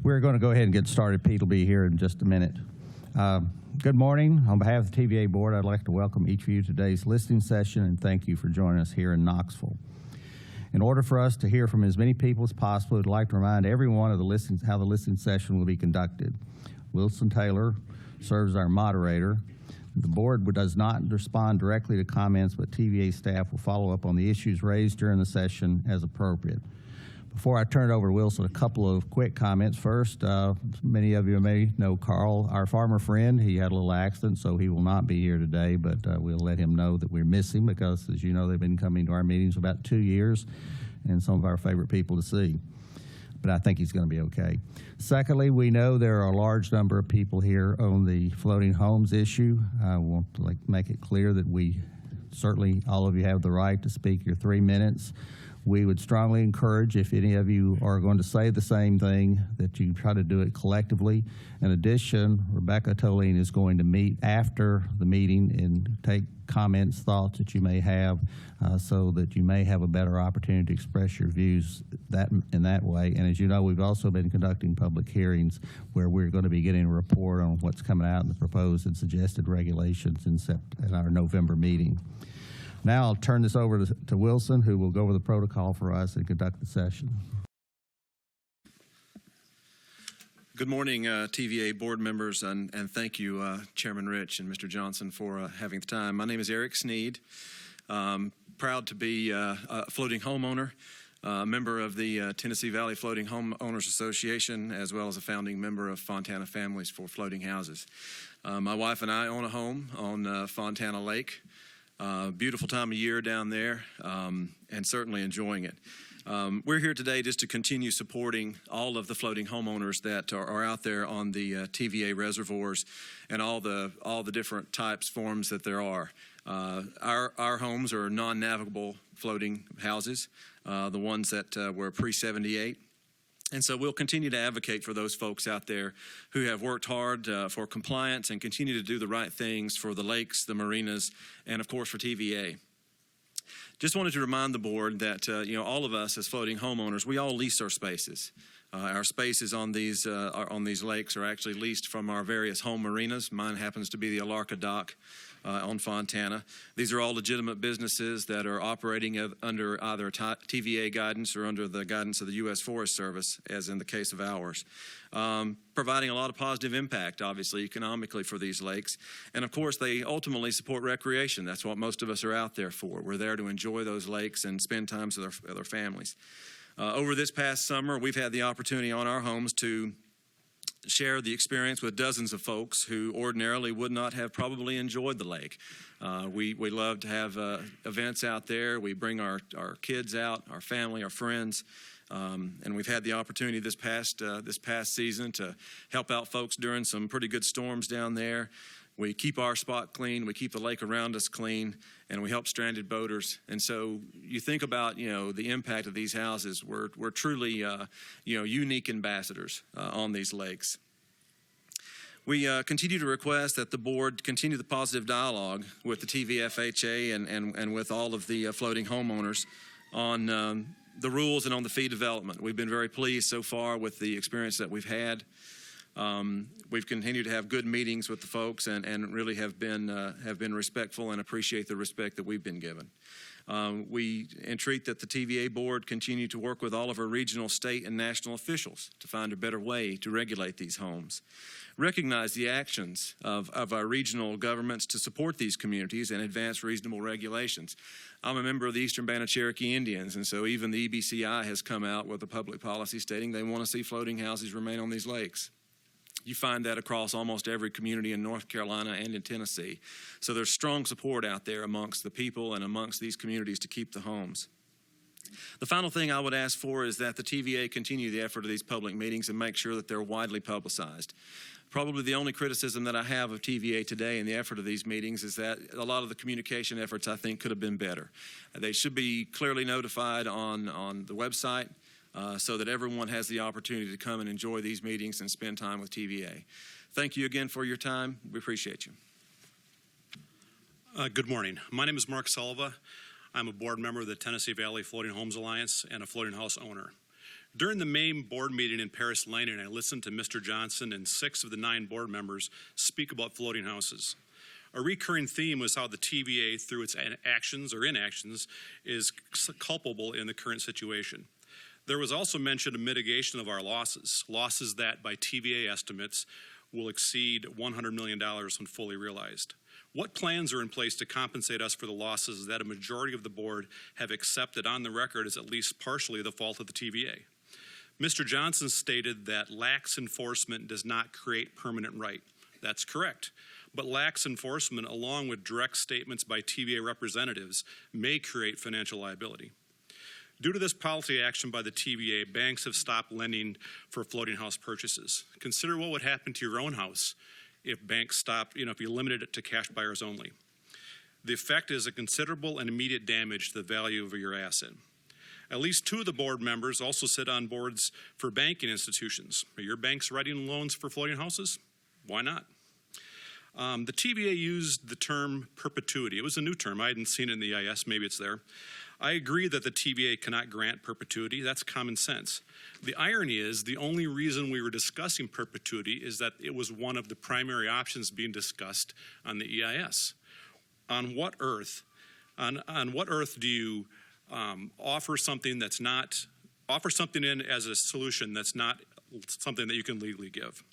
We're going to go ahead and get started. Pete will be here in just a minute. Good morning. On behalf of the TVA Board, I'd like to welcome each of you to today's listening session and thank you for joining us here in Knoxville. In order for us to hear from as many people as possible, I'd like to remind everyone of how the listening session will be conducted. Wilson Taylor serves as our moderator. The board does not respond directly to comments, but TVA staff will follow up on the issues raised during the session as appropriate. Before I turn it over to Wilson, a couple of quick comments. First, many of you may know Carl, our farmer friend. He had a little accident, so he will not be here today, but we'll let him know that we're missing because, as you know, they've been coming to our meetings for about 2 years and some of our favorite people to see. But I think he's going to be okay. Secondly, we know there are a large number of people here on the floating homes issue. I want to make it clear that certainly all of you have the right to speak your 3 minutes. We would strongly encourage, if any of you are going to say the same thing, that you try to do it collectively. In addition, Rebecca Toline is going to meet after the meeting and take comments, thoughts that you may have, so that you may have a better opportunity to express your views in that way. And as you know, we've also been conducting public hearings where we're going to be getting a report on what's coming out in the proposed and suggested regulations in our November meeting. Now I'll turn this over to Wilson, who will go over the protocol for us and conduct the session. Good morning, TVA board members, and thank you, Chairman Ritch and Mr. Johnson, for having the time. My name is Eric Snead. Proud to be a floating homeowner, member of the Tennessee Valley Floating Homeowners Association, as well as a founding member of Fontana Families for Floating Houses. My wife and I own a home on Fontana Lake. Beautiful time of year down there, and certainly enjoying it. We're here today just to continue supporting all of the floating homeowners that are out there on the TVA reservoirs and all the different types, forms that there are. Our homes are non-navigable floating houses, the ones that were pre-78. And so we'll continue to advocate for those folks out there who have worked hard for compliance and continue to do the right things for the lakes, the marinas, and of course for TVA. Just wanted to remind the board that all of us as floating homeowners, we all lease our spaces. Our spaces on these lakes are actually leased from our various home marinas. Mine happens to be the Alarka Dock on Fontana. These are all legitimate businesses that are operating under either TVA guidance or under the guidance of the U.S. Forest Service, as in the case of ours. Providing a lot of positive impact, obviously, economically for these lakes. And of course, they ultimately support recreation. That's what most of us are out there for. We're there to enjoy those lakes and spend time with our families. Over this past summer, we've had the opportunity on our homes to share the experience with dozens of folks who ordinarily would not have probably enjoyed the lake. We love to have events out there. We bring our kids out, our family, our friends, and we've had the opportunity this past season to help out folks during some pretty good storms down there. We keep our spot clean, we keep the lake around us clean, and we help stranded boaters. And so you think about, the impact of these houses. We're truly, unique ambassadors on these lakes. We continue to request that the board continue the positive dialogue with the TVFHA and with all of the floating homeowners on the rules and on the fee development. We've been very pleased so far with the experience that we've had. We've continued to have good meetings with the folks and really have been respectful and appreciate the respect that we've been given. We entreat that the TVA board continue to work with all of our regional, state, and national officials to find a better way to regulate these homes. Recognize the actions of our regional governments to support these communities and advance reasonable regulations. I'm a member of the Eastern Band of Cherokee Indians, and so even the EBCI has come out with a public policy stating they want to see floating houses remain on these lakes. You find that across almost every community in North Carolina and in Tennessee. So there's strong support out there amongst the people and amongst these communities to keep the homes. The final thing I would ask for is that the TVA continue the effort of these public meetings and make sure that they're widely publicized. Probably the only criticism that I have of TVA today and the effort of these meetings is that a lot of the communication efforts, I think, could have been better. They should be clearly notified on the website so that everyone has the opportunity to come and enjoy these meetings and spend time with TVA. Thank you again for your time. We appreciate you. Good morning. My name is Mark Salva. I'm a board member of the Tennessee Valley Floating Homes Alliance and a floating house owner. During the main board meeting in Paris Landing, I listened to Mr. Johnson and 6 of the 9 board members speak about floating houses. A recurring theme was how the TVA, through its actions or inactions, is culpable in the current situation. There was also mention of mitigation of our losses that by TVA estimates will exceed $100 million when fully realized. What plans are in place to compensate us for the losses that a majority of the board have accepted on the record as at least partially the fault of the TVA? Mr. Johnson stated that lax enforcement does not create permanent right. That's correct. But lax enforcement, along with direct statements by TVA representatives, may create financial liability. Due to this policy action by the TVA, banks have stopped lending for floating house purchases. Consider what would happen to your own house if banks stopped, if you limited it to cash buyers only. The effect is a considerable and immediate damage to the value of your asset. At least 2 of the board members also sit on boards for banking institutions. Are your banks writing loans for floating houses? Why not? The TVA used the term perpetuity. It was a new term. I hadn't seen it in the EIS. Maybe it's there. I agree that the TVA cannot grant perpetuity. That's common sense. The irony is the only reason we were discussing perpetuity is that it was one of the primary options being discussed on the EIS. On what earth do you offer something in as a solution that's not something that you can legally give?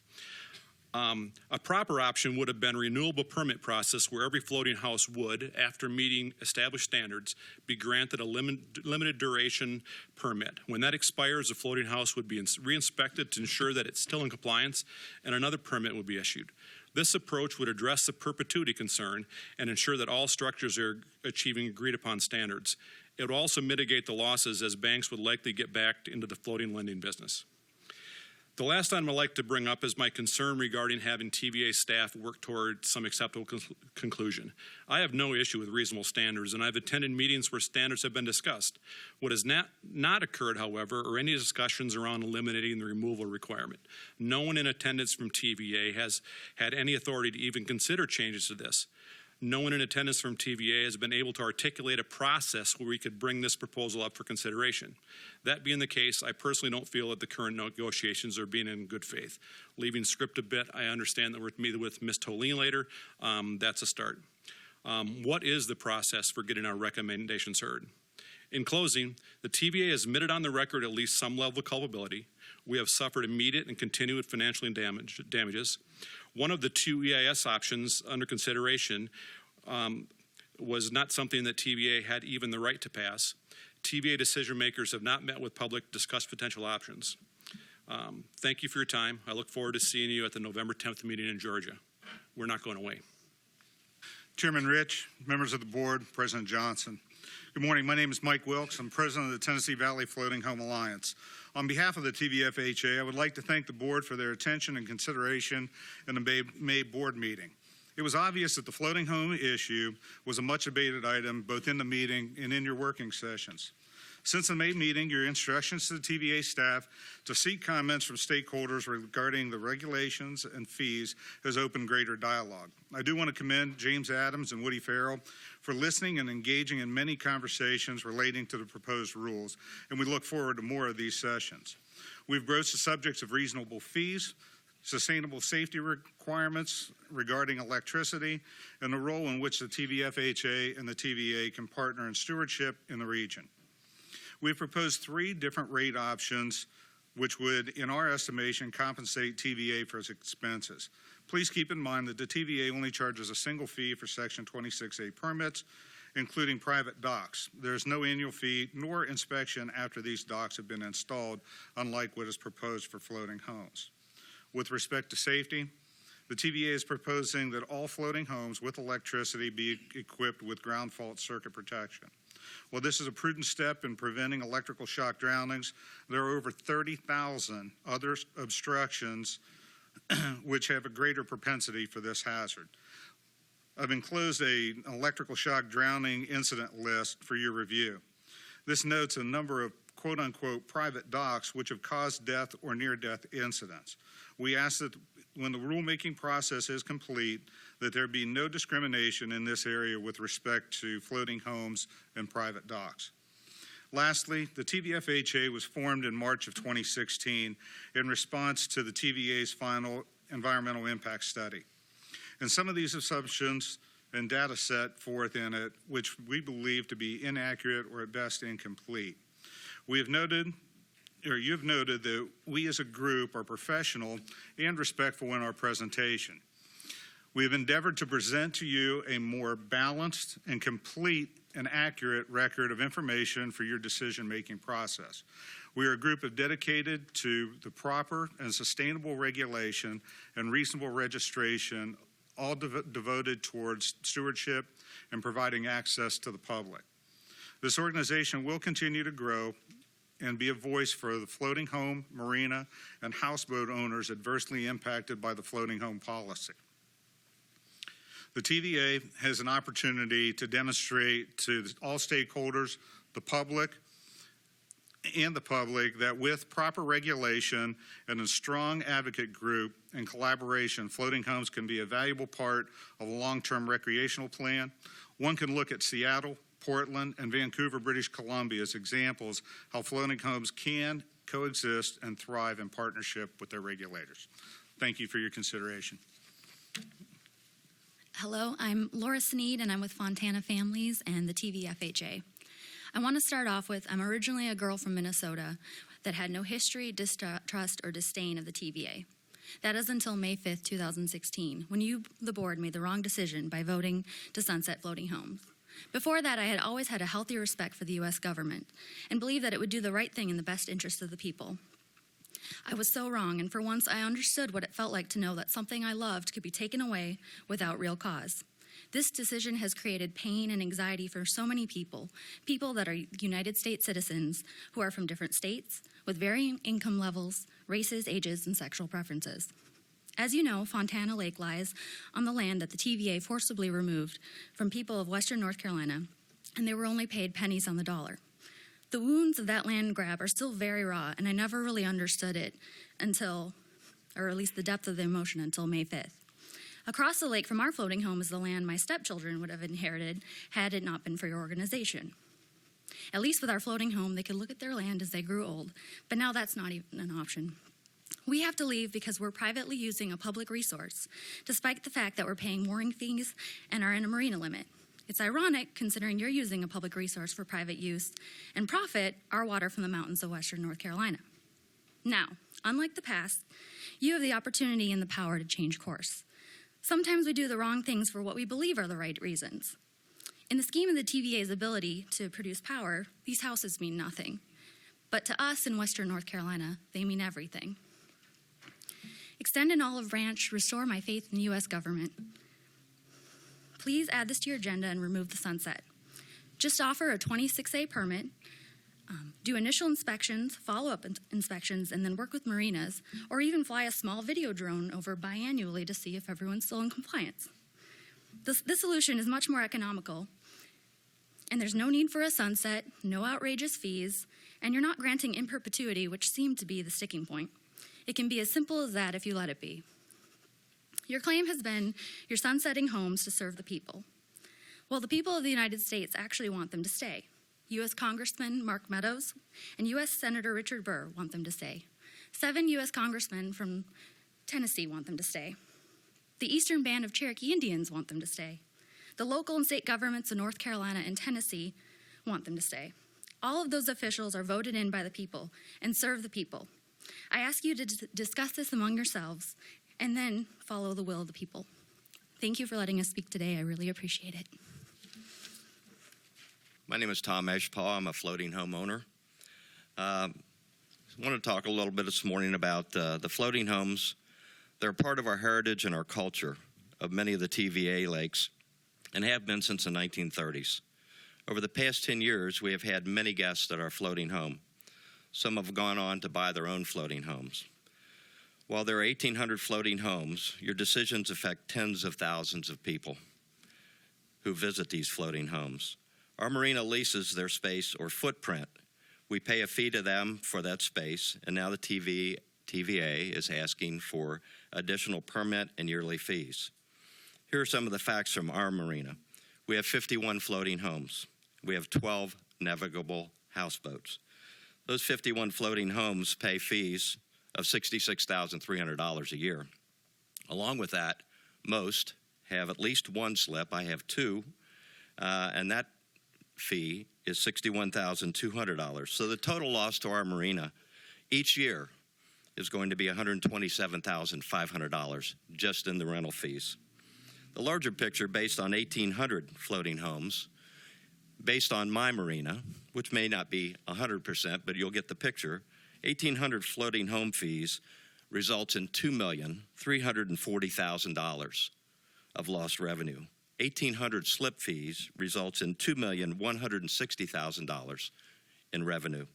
A proper option would have been renewable permit process where every floating house would, after meeting established standards, be granted a limited duration permit. When that expires, the floating house would be re-inspected to ensure that it's still in compliance, and another permit would be issued. This approach would address the perpetuity concern and ensure that all structures are achieving agreed upon standards. It would also mitigate the losses as banks would likely get back into the floating lending business. The last item I'd like to bring up is my concern regarding having TVA staff work toward some acceptable conclusion. I have no issue with reasonable standards, and I've attended meetings where standards have been discussed. What has not occurred, however, are any discussions around eliminating the removal requirement. No one in attendance from TVA has had any authority to even consider changes to this. No one in attendance from TVA has been able to articulate a process where we could bring this proposal up for consideration. That being the case, I personally don't feel that the current negotiations are being in good faith. Leaving script a bit, I understand that we're meeting with Ms. Tolene later. That's a start. What is the process for getting our recommendations heard? In closing, the TVA has admitted on the record at least some level of culpability. We have suffered immediate and continued financial damages. One of the 2 EIS options under consideration was not something that TVA had even the right to pass. TVA decision makers have not met with public, discussed potential options. Thank you for your time. I look forward to seeing you at the November 10th meeting in Georgia. We're not going away. Chairman Ritch, members of the board, President Johnson. Good morning. My name is Mike Wilkes. I'm president of the Tennessee Valley Floating Home Alliance. On behalf of the TVFHA, I would like to thank the board for their attention and consideration in the May board meeting. It was obvious that the floating home issue was a much debated item both in the meeting and in your working sessions. Since the May meeting, your instructions to the TVA staff to seek comments from stakeholders regarding the regulations and fees has opened greater dialogue. I do want to commend James Adams and Woody Farrell for listening and engaging in many conversations relating to the proposed rules, and we look forward to more of these sessions. We've broached the subjects of reasonable fees, sustainable safety requirements regarding electricity, and the role in which the TVFHA and the TVA can partner in stewardship in the region. We've proposed 3 different rate options which would, in our estimation, compensate TVA for its expenses. Please keep in mind that the TVA only charges a single fee for Section 26A permits, including private docks. There is no annual fee nor inspection after these docks have been installed, unlike what is proposed for floating homes. With respect to safety, the TVA is proposing that all floating homes with electricity be equipped with ground fault circuit protection. While this is a prudent step in preventing electrical shock drownings, there are over 30,000 other obstructions which have a greater propensity for this hazard. I've enclosed an electrical shock drowning incident list for your review. This notes a number of quote-unquote private docks which have caused death or near-death incidents. We ask that when the rulemaking process is complete, that there be no discrimination in this area with respect to floating homes and private docks. Lastly, the TVFHA was formed in March of 2016 in response to the TVA's final environmental impact study. And some of these assumptions and data set forth in it, which we believe to be inaccurate or at best incomplete. You've noted that we as a group are professional and respectful in our presentation. We have endeavored to present to you a more balanced and complete and accurate record of information for your decision-making process. We are a group of dedicated to the proper and sustainable regulation and reasonable registration, all devoted towards stewardship and providing access to the public. This organization will continue to grow and be a voice for the floating home, marina, and houseboat owners adversely impacted by the floating home policy. The TVA has an opportunity to demonstrate to all stakeholders, the public, that with proper regulation and a strong advocate group and collaboration, floating homes can be a valuable part of a long-term recreational plan. One can look at Seattle, Portland, and Vancouver, British Columbia as examples how floating homes can coexist and thrive in partnership with their regulators. Thank you for your consideration. Hello, I'm Laura Snead, and I'm with Fontana Families and the TVFHA. I want to start off with, I'm originally a girl from Minnesota that had no history, distrust, or disdain of the TVA. That is until May 5th, 2016, when you, the board, made the wrong decision by voting to sunset floating homes. Before that, I had always had a healthy respect for the U.S. government and believed that it would do the right thing in the best interest of the people. I was so wrong, and for once I understood what it felt like to know that something I loved could be taken away without real cause. This decision has created pain and anxiety for so many people that are United States citizens who are from different states, with varying income levels, races, ages, and sexual preferences. As you know, Fontana Lake lies on the land that the TVA forcibly removed from people of Western North Carolina, and they were only paid pennies on the dollar. The wounds of that land grab are still very raw, and I never really understood it until, or at least the depth of the emotion, until May 5th. Across the lake from our floating home is the land my stepchildren would have inherited had it not been for your organization. At least with our floating home, they could look at their land as they grew old, but now that's not even an option. We have to leave because we're privately using a public resource, despite the fact that we're paying mooring fees and are in a marina limit. It's ironic, considering you're using a public resource for private use and profit our water from the mountains of Western North Carolina. Now, unlike the past, you have the opportunity and the power to change course. Sometimes we do the wrong things for what we believe are the right reasons. In the scheme of the TVA's ability to produce power, these houses mean nothing. But to us in Western North Carolina, they mean everything. Extend an olive branch, restore my faith in the U.S. government. Please add this to your agenda and remove the sunset. Just offer a 26A permit, do initial inspections, follow-up inspections, and then work with marinas, or even fly a small video drone over biannually to see if everyone's still in compliance. This solution is much more economical, and there's no need for a sunset, no outrageous fees, and you're not granting in perpetuity, which seemed to be the sticking point. It can be as simple as that if you let it be. Your claim has been you're sunsetting homes to serve the people. Well, the people of the United States actually want them to stay. U.S. Congressman Mark Meadows and U.S. Senator Richard Burr want them to stay. 7 U.S. congressmen from Tennessee want them to stay. The Eastern Band of Cherokee Indians want them to stay. The local and state governments of North Carolina and Tennessee want them to stay. All of those officials are voted in by the people and serve the people. I ask you to discuss this among yourselves and then follow the will of the people. Thank you for letting us speak today. I really appreciate it. My name is Tom Eshpaw. I'm a floating home owner. I want to talk a little bit this morning about the floating homes. They're part of our heritage and our culture of many of the TVA lakes and have been since the 1930s. Over the past 10 years, we have had many guests at our floating home. Some have gone on to buy their own floating homes. While there are 1,800 floating homes, your decisions affect tens of thousands of people who visit these floating homes. Our marina leases their space or footprint. We pay a fee to them for that space, and now the TVA is asking for additional permit and yearly fees. Here are some of the facts from our marina. We have 51 floating homes. We have 12 navigable houseboats. Those 51 floating homes pay fees of $66,300 a year. Along with that, most have at least one slip. I have two, and that fee is $61,200. So the total loss to our marina each year is going to be $127,500 just in the rental fees. The larger picture, based on 1,800 floating homes, based on my marina, which may not be 100%, but you'll get the picture, 1,800 floating home fees results in $2,340,000 of lost revenue. 1,800 slip fees results in $2,160,000 in revenue.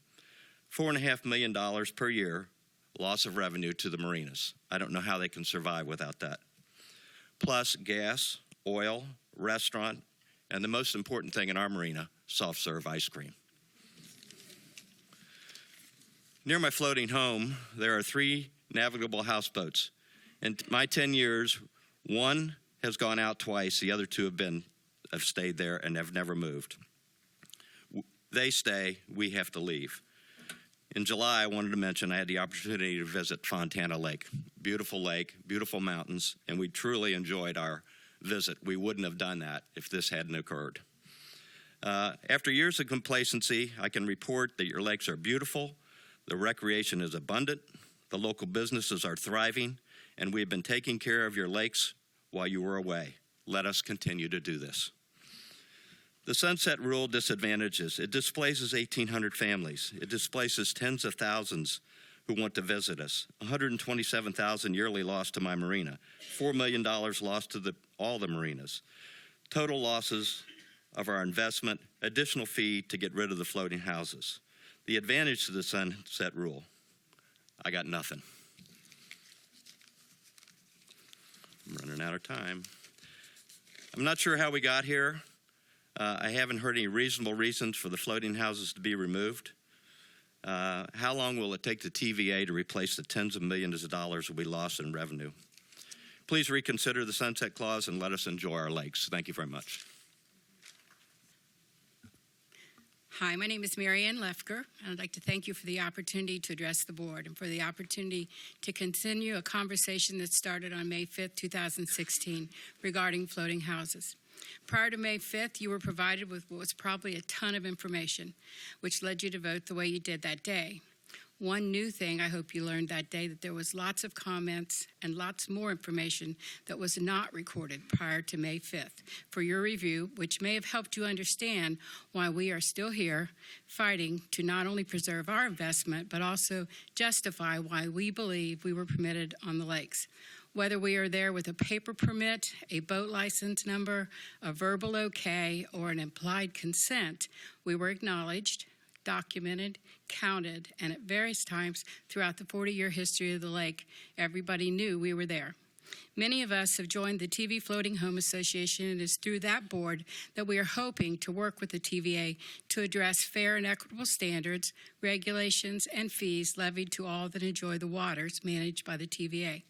$4.5 million per year loss of revenue to the marinas. I don't know how they can survive without that. Plus gas, oil, restaurant, and the most important thing in our marina, soft-serve ice cream. Near my floating home, there are 3 navigable houseboats. In my 10 years, one has gone out twice. The other 2 have stayed there and have never moved. They stay, we have to leave. In July, I wanted to mention I had the opportunity to visit Fontana Lake, beautiful mountains, and we truly enjoyed our visit. We wouldn't have done that if this hadn't occurred. After years of complacency, I can report that your lakes are beautiful, the recreation is abundant, the local businesses are thriving, and we have been taking care of your lakes while you were away. Let us continue to do this. The sunset rule disadvantages. It displaces 1,800 families. It displaces tens of thousands who want to visit us. $127,000 yearly loss to my marina. $4 million lost to all the marinas. Total losses of our investment, additional fee to get rid of the floating houses. The advantage to the sunset rule, I got nothing. I'm running out of time. I'm not sure how we got here. I haven't heard any reasonable reasons for the floating houses to be removed. How long will it take the TVA to replace the tens of millions of dollars we lost in revenue? Please reconsider the sunset clause and let us enjoy our lakes. Thank you very much. Hi, my name is Marian Kerr, and I'd like to thank you for the opportunity to address the board and for the opportunity to continue a conversation that started on May 5th, 2016 regarding floating houses. Prior to May 5th, you were provided with what was probably a ton of information, which led you to vote the way you did that day. One new thing I hope you learned that day, that there was lots of comments and lots more information that was not recorded prior to May 5th for your review, which may have helped you understand why we are still here fighting to not only preserve our investment, but also justify why we believe we were permitted on the lakes. Whether we are there with a paper permit, a boat license number, a verbal okay, or an implied consent, we were acknowledged, documented, counted, and at various times throughout the 40-year history of the lake, everybody knew we were there. Many of us have joined the TV Floating Home Association, and it is through that board that we are hoping to work with the TVA to address fair and equitable standards, regulations, and fees levied to all that enjoy the waters managed by the TVA.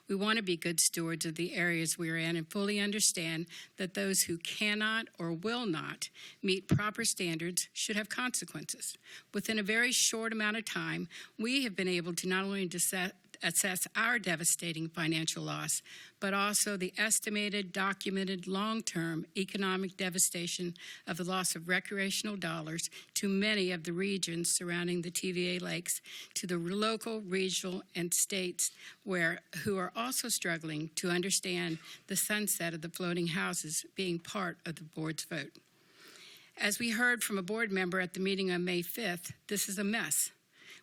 We want to be good stewards of the areas we are in and fully understand that those who cannot or will not meet proper standards should have consequences. Within a very short amount of time, we have been able to not only assess our devastating financial loss, but also the estimated, documented, long-term economic devastation of the loss of recreational dollars to many of the regions surrounding the TVA lakes, to the local, regional, and states who are also struggling to understand the sunset of the floating houses being part of the board's vote. As we heard from a board member at the meeting on May 5th, this is a mess.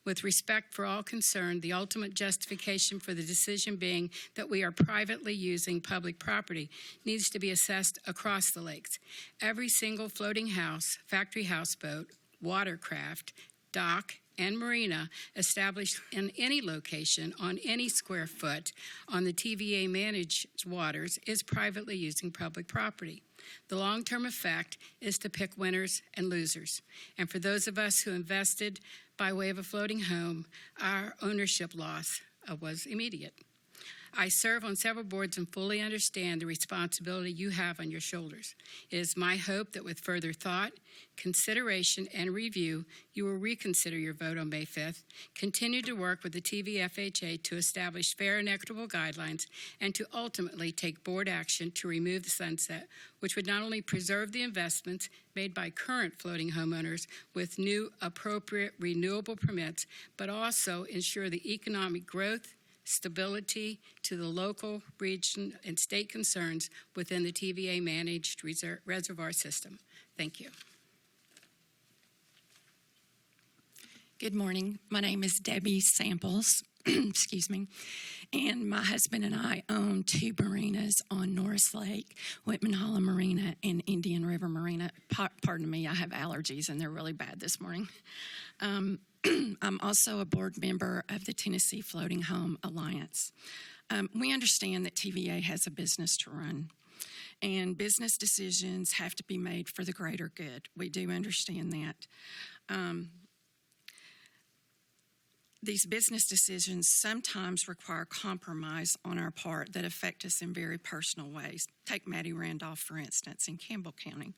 With respect for all concerned, the ultimate justification for the decision being that we are privately using public property needs to be assessed across the lakes. Every single floating house, factory houseboat, watercraft, dock, and marina established in any location on any square foot on the TVA managed waters is privately using public property. The long-term effect is to pick winners and losers. And for those of us who invested by way of a floating home, our ownership loss was immediate. I serve on several boards and fully understand the responsibility you have on your shoulders. It is my hope that with further thought, consideration, and review, you will reconsider your vote on May 5th, continue to work with the TVFHA to establish fair and equitable guidelines, and to ultimately take board action to remove the sunset, which would not only preserve the investments made by current floating homeowners with new appropriate renewable permits, but also ensure the economic growth, stability to the local, region, and state concerns within the TVA managed reservoir system. Thank you. Good morning. My name is Debbie Samples, excuse me, and my husband and I own 2 marinas on Norris Lake, Whitman Hollow Marina and Indian River Marina. Pardon me, I have allergies and they're really bad this morning. I'm also a board member of the Tennessee Floating Home Alliance. We understand that TVA has a business to run, and business decisions have to be made for the greater good. We do understand that. These business decisions sometimes require compromise on our part that affect us in very personal ways. Take Maddie Randolph, for instance, in Campbell County.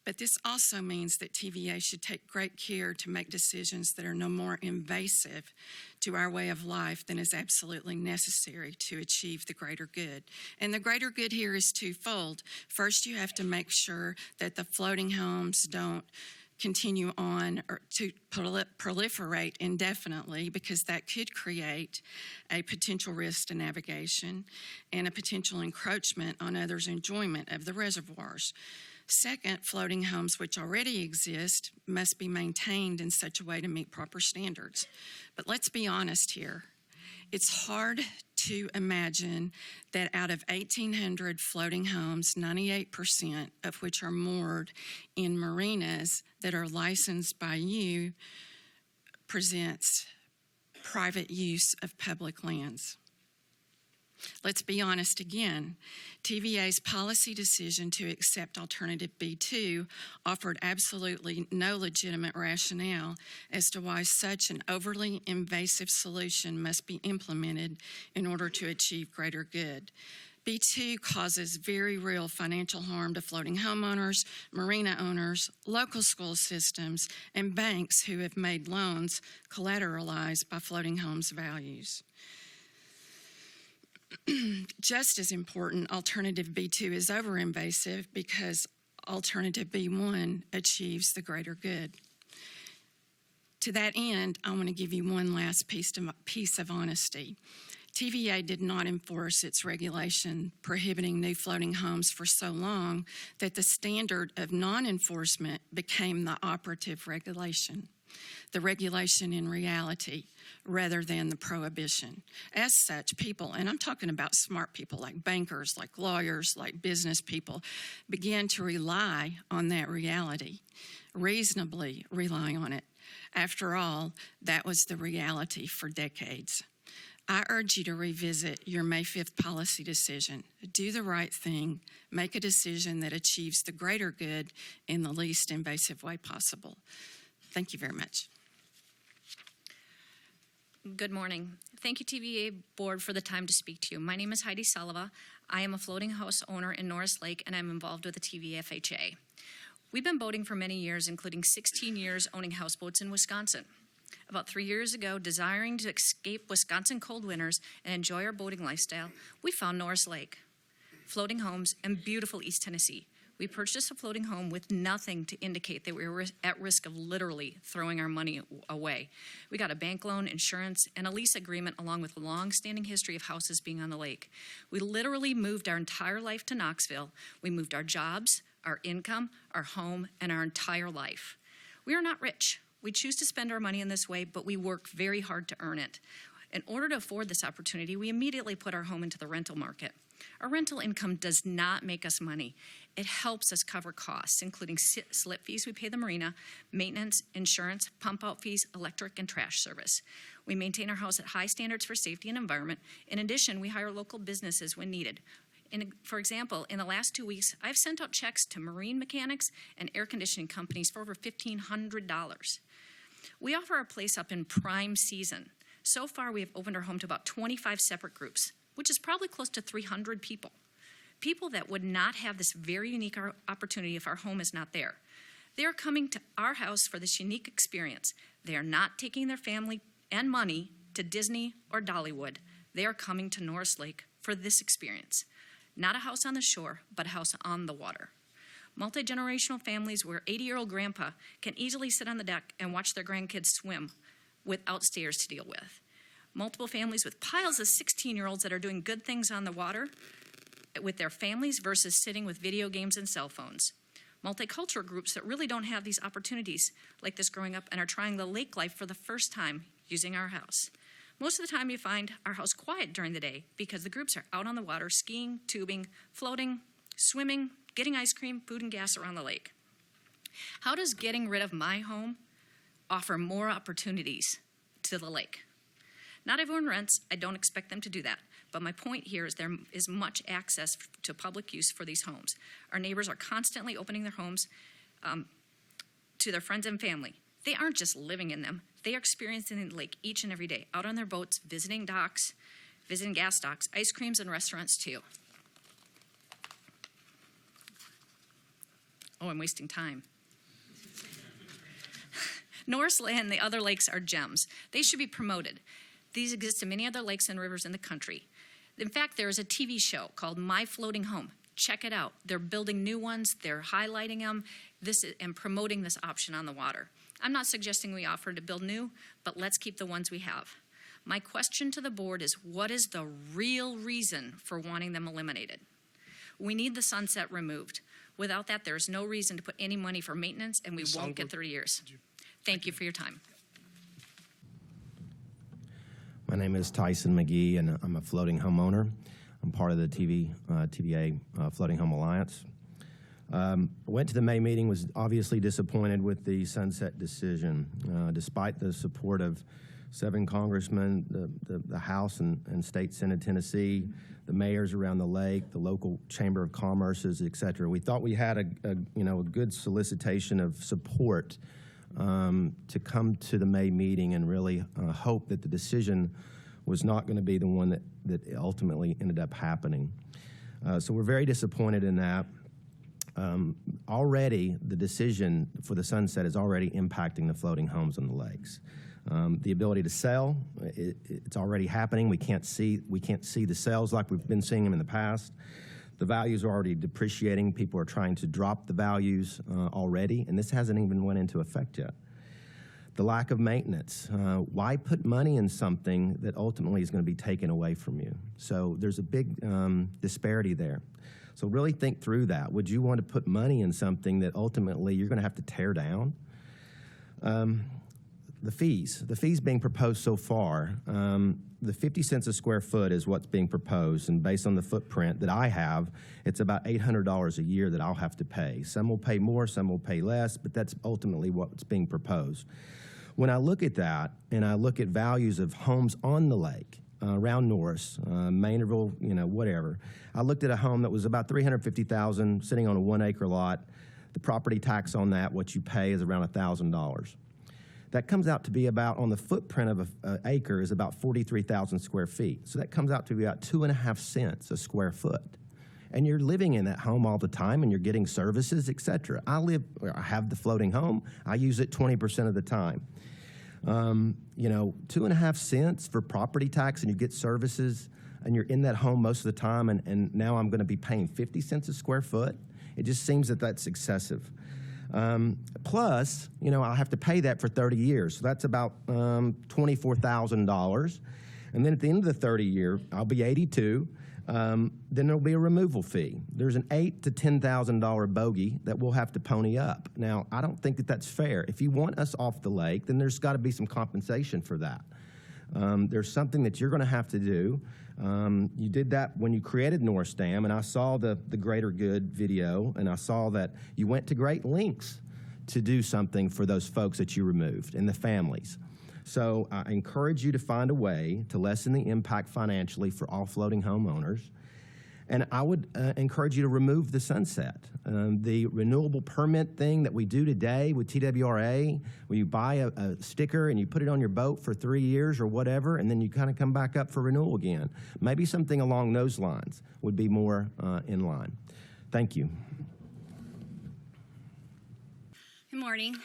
But this also means that TVA should take great care to make decisions that are no more invasive to our way of life than is absolutely necessary to achieve the greater good. And the greater good here is twofold. First, you have to make sure that the floating homes don't continue on or to proliferate indefinitely, because that could create a potential risk to navigation and a potential encroachment on others' enjoyment of the reservoirs. Second, floating homes which already exist must be maintained in such a way to meet proper standards. But let's be honest here. It's hard to imagine that out of 1,800 floating homes, 98% of which are moored in marinas that are licensed by you, presents private use of public lands. Let's be honest again. TVA's policy decision to accept Alternative B2 offered absolutely no legitimate rationale as to why such an overly invasive solution must be implemented in order to achieve greater good. B2 causes very real financial harm to floating homeowners, marina owners, local school systems, and banks who have made loans collateralized by floating homes' values. Just as important, Alternative B2 is over-invasive because Alternative B1 achieves the greater good. To that end, I want to give you one last piece of honesty. TVA did not enforce its regulation prohibiting new floating homes for so long that the standard of non-enforcement became the operative regulation. The regulation in reality rather than the prohibition. As such, people, and I'm talking about smart people like bankers, like lawyers, like business people, began to rely on that reality, reasonably rely on it. After all, that was the reality for decades. I urge you to revisit your May 5th policy decision. Do the right thing. Make a decision that achieves the greater good in the least invasive way possible. Thank you very much. Good morning. Thank you, TVA Board, for the time to speak to you. My name is Heidi Sullivan. I am a floating house owner in Norris Lake, and I'm involved with the TVFHA. We've been boating for many years, including 16 years owning houseboats in Wisconsin. About 3 years ago, desiring to escape Wisconsin cold winters and enjoy our boating lifestyle, we found Norris Lake, floating homes, and beautiful East Tennessee. We purchased a floating home with nothing to indicate that we were at risk of literally throwing our money away. We got a bank loan, insurance, and a lease agreement along with a long-standing history of houses being on the lake. We literally moved our entire life to Knoxville. We moved our jobs, our income, our home, and our entire life. We are not rich. We choose to spend our money in this way, but we work very hard to earn it. In order to afford this opportunity, we immediately put our home into the rental market. Our rental income does not make us money. It helps us cover costs, including slip fees we pay the marina, maintenance, insurance, pump out fees, electric, and trash service. We maintain our house at high standards for safety and environment. In addition, we hire local businesses when needed. For example, in the last 2 weeks, I've sent out checks to marine mechanics and air conditioning companies for over $1,500. We offer our place up in prime season. So far, we have opened our home to about 25 separate groups. which is probably close to 300 people. People that would not have this very unique opportunity if our home is not there. They are coming to our house for this unique experience. They are not taking their family and money to Disney or Dollywood. They are coming to Norris Lake for this experience. Not a house on the shore, but a house on the water. Multi-generational families where 80-year-old grandpa can easily sit on the deck and watch their grandkids swim without stairs to deal with. Multiple families with piles of 16-year-olds that are doing good things on the water with their families versus sitting with video games and cell phones. Multicultural groups that really don't have these opportunities like this growing up and are trying the lake life for the first time using our house. Most of the time you find our house quiet during the day because the groups are out on the water skiing, tubing, floating, swimming, getting ice cream, food, and gas around the lake. How does getting rid of my home offer more opportunities to the lake? Not everyone rents. I don't expect them to do that. But my point here is there is much access to public use for these homes. Our neighbors are constantly opening their homes to their friends and family. They aren't just living in them. They are experiencing the lake each and every day, out on their boats, visiting docks, visiting gas docks, ice creams, and restaurants too. Oh, I'm wasting time. Norris Lake and the other lakes are gems. They should be promoted. These exist in many other lakes and rivers in the country. In fact, there is a TV show called My Floating Home. Check it out. They're building new ones. They're highlighting them and promoting this option on the water. I'm not suggesting we offer to build new, but let's keep the ones we have. My question to the board is, what is the real reason for wanting them eliminated? We need the sunset removed. Without that, there is no reason to put any money for maintenance, and we won't get 30 years. Thank you for your time. My name is Tyson McGee, and I'm a floating homeowner. I'm part of the TVA Floating Home Alliance. Went to the May meeting, was obviously disappointed with the sunset decision. Despite the support of 7 congressmen, the House and State Senate Tennessee, the mayors around the lake, the local Chamber of Commerce's, et cetera. We thought we had a good solicitation of support to come to the May meeting and really hope that the decision was not going to be the one that ultimately ended up happening. So we're very disappointed in that. Already, the decision for the sunset is already impacting the floating homes on the lakes. The ability to sell, it's already happening. We can't see the sales like we've been seeing them in the past. The values are already depreciating. People are trying to drop the values already, and this hasn't even went into effect yet. The lack of maintenance. Why put money in something that ultimately is going to be taken away from you? So there's a big disparity there. So really think through that. Would you want to put money in something that ultimately you're going to have to tear down? The fees being proposed so far, the 50 cents a square foot is what's being proposed, and based on the footprint that I have, it's about $800 a year that I'll have to pay. Some will pay more, some will pay less, but that's ultimately what's being proposed. When I look at that, and I look at values of homes on the lake, around Norris, Maynardville, whatever, I looked at a home that was about $350,000 sitting on a 1-acre lot. The property tax on that, what you pay, is around $1,000. That comes out to be about, on the footprint of an acre, is about 43,000 square feet. So that comes out to be about 2.5 cents a square foot. And you're living in that home all the time, and you're getting services, et cetera. I have the floating home. I use it 20% of the time. 2.5 cents for property tax, and you get services, and you're in that home most of the time, and now I'm going to be paying 50 cents a square foot. It just seems that that's excessive. Plus, I'll have to pay that for 30 years. So that's about $24,000. And then at the end of the 30 year, I'll be 82. Then there'll be a removal fee. There's an $8,000 to $10,000 bogey that we'll have to pony up. Now, I don't think that that's fair. If you want us off the lake, then there's got to be some compensation for that. There's something that you're going to have to do. You did that when you created Norris Dam, and I saw the Greater Good video, and I saw that you went to great lengths to do something for those folks that you removed and the families. So I encourage you to find a way to lessen the impact financially for all floating homeowners. And I would encourage you to remove the sunset. The renewable permit thing that we do today with TWRA, where you buy a sticker and you put it on your boat for 3 years or whatever, and then you kind of come back up for renewal again. Maybe something along those lines would be more in line. Thank you. Good morning.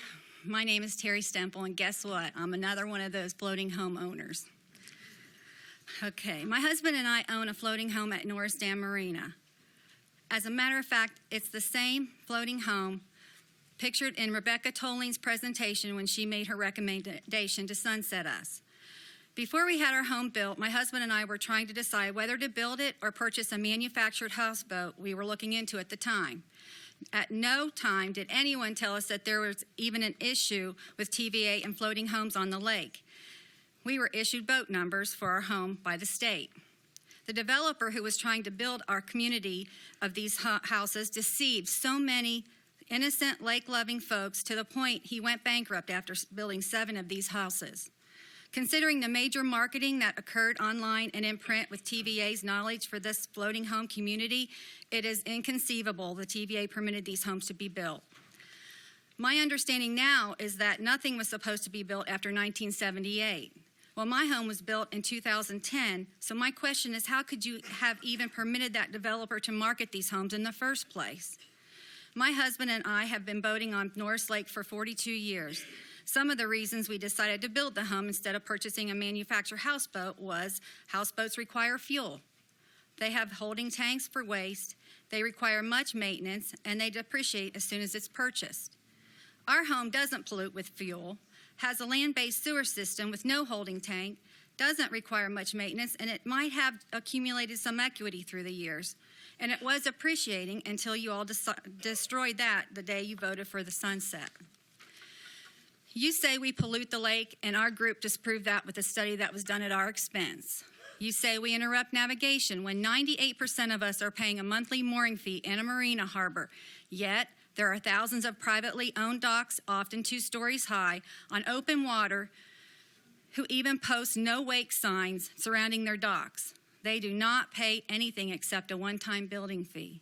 My name is Terry Stemple, and guess what? I'm another one of those floating home owners. Okay, my husband and I own a floating home at Norris Dam Marina. As a matter of fact, it's the same floating home pictured in Rebecca Tolling's presentation when she made her recommendation to sunset us. Before we had our home built, my husband and I were trying to decide whether to build it or purchase a manufactured houseboat we were looking into at the time. At no time did anyone tell us that there was even an issue with TVA and floating homes on the lake. We were issued boat numbers for our home by the state. The developer who was trying to build our community of these houses deceived so many innocent lake-loving folks to the point he went bankrupt after building 7 of these houses. Considering the major marketing that occurred online and in print with TVA's knowledge for this floating home community, it is inconceivable the TVA permitted these homes to be built. My understanding now is that nothing was supposed to be built after 1978. Well, my home was built in 2010, so my question is, how could you have even permitted that developer to market these homes in the first place? My husband and I have been boating on Norris Lake for 42 years. Some of the reasons we decided to build the home instead of purchasing a manufactured houseboat was houseboats require fuel. They have holding tanks for waste, they require much maintenance, and they depreciate as soon as it's purchased. Our home doesn't pollute with fuel, has a land-based sewer system with no holding tank, doesn't require much maintenance, and it might have accumulated some equity through the years. And it was appreciating until you all destroyed that the day you voted for the sunset. You say we pollute the lake, and our group disproved that with a study that was done at our expense. You say we interrupt navigation when 98% of us are paying a monthly mooring fee in a marina harbor, yet there are thousands of privately owned docks, often 2 stories high, on open water, who even post no wake signs surrounding their docks. They do not pay anything except a one-time building fee.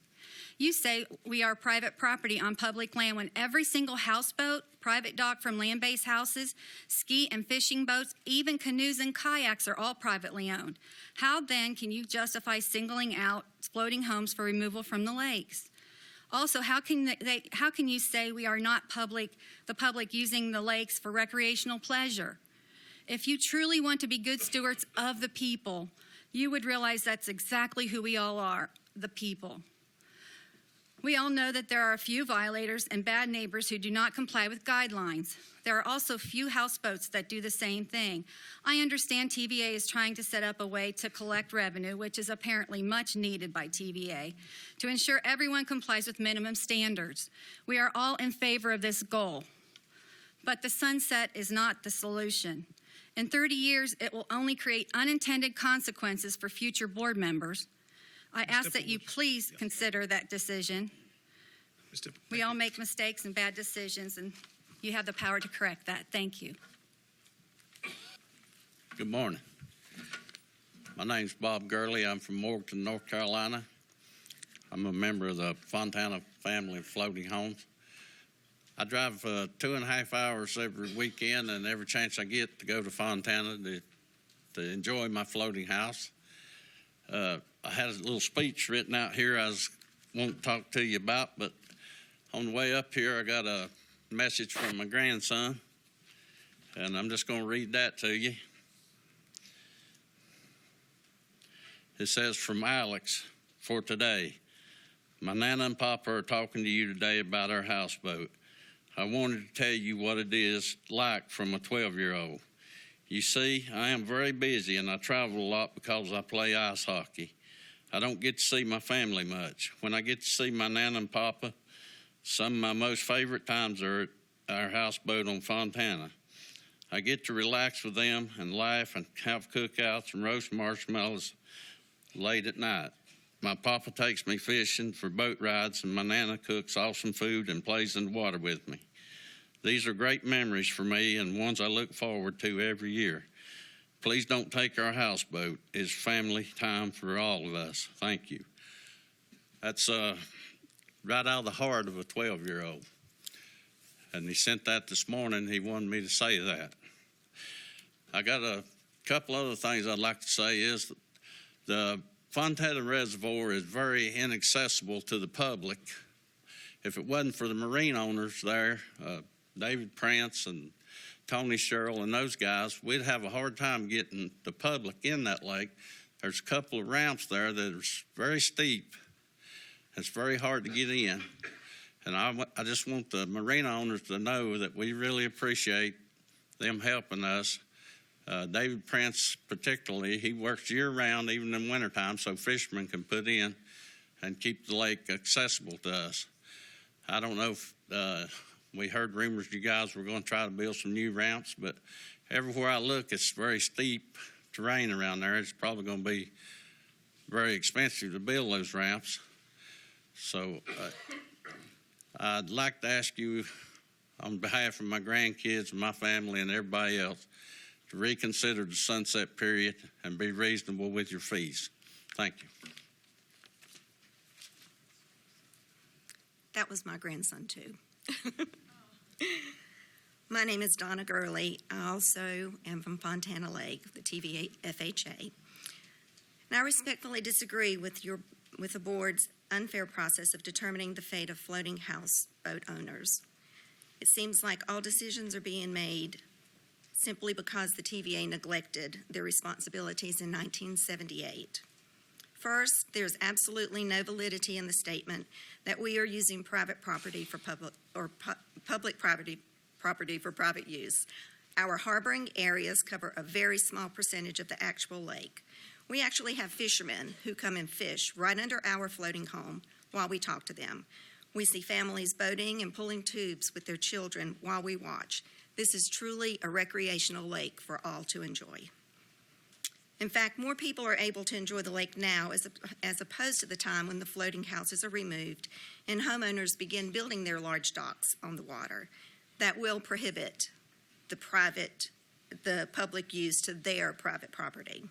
You say we are private property on public land when every single houseboat, private dock from land-based houses, ski and fishing boats, even canoes and kayaks are all privately owned. How then can you justify singling out floating homes for removal from the lakes? Also, how can you say we are not the public using the lakes for recreational pleasure? If you truly want to be good stewards of the people, you would realize that's exactly who we all are, the people. We all know that there are a few violators and bad neighbors who do not comply with guidelines. There are also few houseboats that do the same thing. I understand TVA is trying to set up a way to collect revenue, which is apparently much needed by TVA, to ensure everyone complies with minimum standards. We are all in favor of this goal. But the sunset is not the solution. In 30 years, it will only create unintended consequences for future board members. I ask that you please consider that decision. We all make mistakes and bad decisions, and you have the power to correct that. Thank you. Good morning. My name's Bob Girly. I'm from Morganton, North Carolina. I'm a member of the Fontana family of floating homes. I drive 2.5 hours every weekend and every chance I get to go to Fontana to enjoy my floating house. I had a little speech written out here I won't talk to you about, but on the way up here I got a message from my grandson, and I'm just going to read that to you. It says, from Alex for today. My Nana and Papa are talking to you today about our houseboat. I wanted to tell you what it is like from a 12-year-old. You see, I am very busy and I travel a lot because I play ice hockey. I don't get to see my family much. When I get to see my Nana and Papa, some of my most favorite times are at our houseboat on Fontana. I get to relax with them and laugh and have cookouts and roast marshmallows late at night. My Papa takes me fishing for boat rides, and my Nana cooks awesome food and plays in the water with me. These are great memories for me and ones I look forward to every year. Please don't take our houseboat. It's family time for all of us. Thank you. That's right out of the heart of a 12-year-old. And he sent that this morning. He wanted me to say that. I got a couple other things I'd like to say is the Fontana Reservoir is very inaccessible to the public. If it wasn't for the marine owners there, David Prance and Tony Sherrill and those guys, we'd have a hard time getting the public in that lake. There's a couple of ramps there that are very steep. It's very hard to get in. And I just want the marina owners to know that we really appreciate them helping us. David Prince particularly, he works year-round, even in wintertime, so fishermen can put in and keep the lake accessible to us. I don't know if we heard rumors you guys were going to try to build some new ramps, but everywhere I look, it's very steep terrain around there. It's probably going to be very expensive to build those ramps. So I'd like to ask you, on behalf of my grandkids and my family and everybody else, to reconsider the sunset period and be reasonable with your fees. Thank you. That was my grandson, too. My name is Donna Girly. I also am from Fontana Lake, the TVFHA. And I respectfully disagree with the board's unfair process of determining the fate of floating house boat owners. It seems like all decisions are being made simply because the TVA neglected their responsibilities in 1978. First, there's absolutely no validity in the statement that we are using private property for public property for private use. Our harboring areas cover a very small percentage of the actual lake. We actually have fishermen who come and fish right under our floating home while we talk to them. We see families boating and pulling tubes with their children while we watch. This is truly a recreational lake for all to enjoy. In fact, more people are able to enjoy the lake now as opposed to the time when the floating houses are removed and homeowners begin building their large docks on the water. That will prohibit the public use to their private property.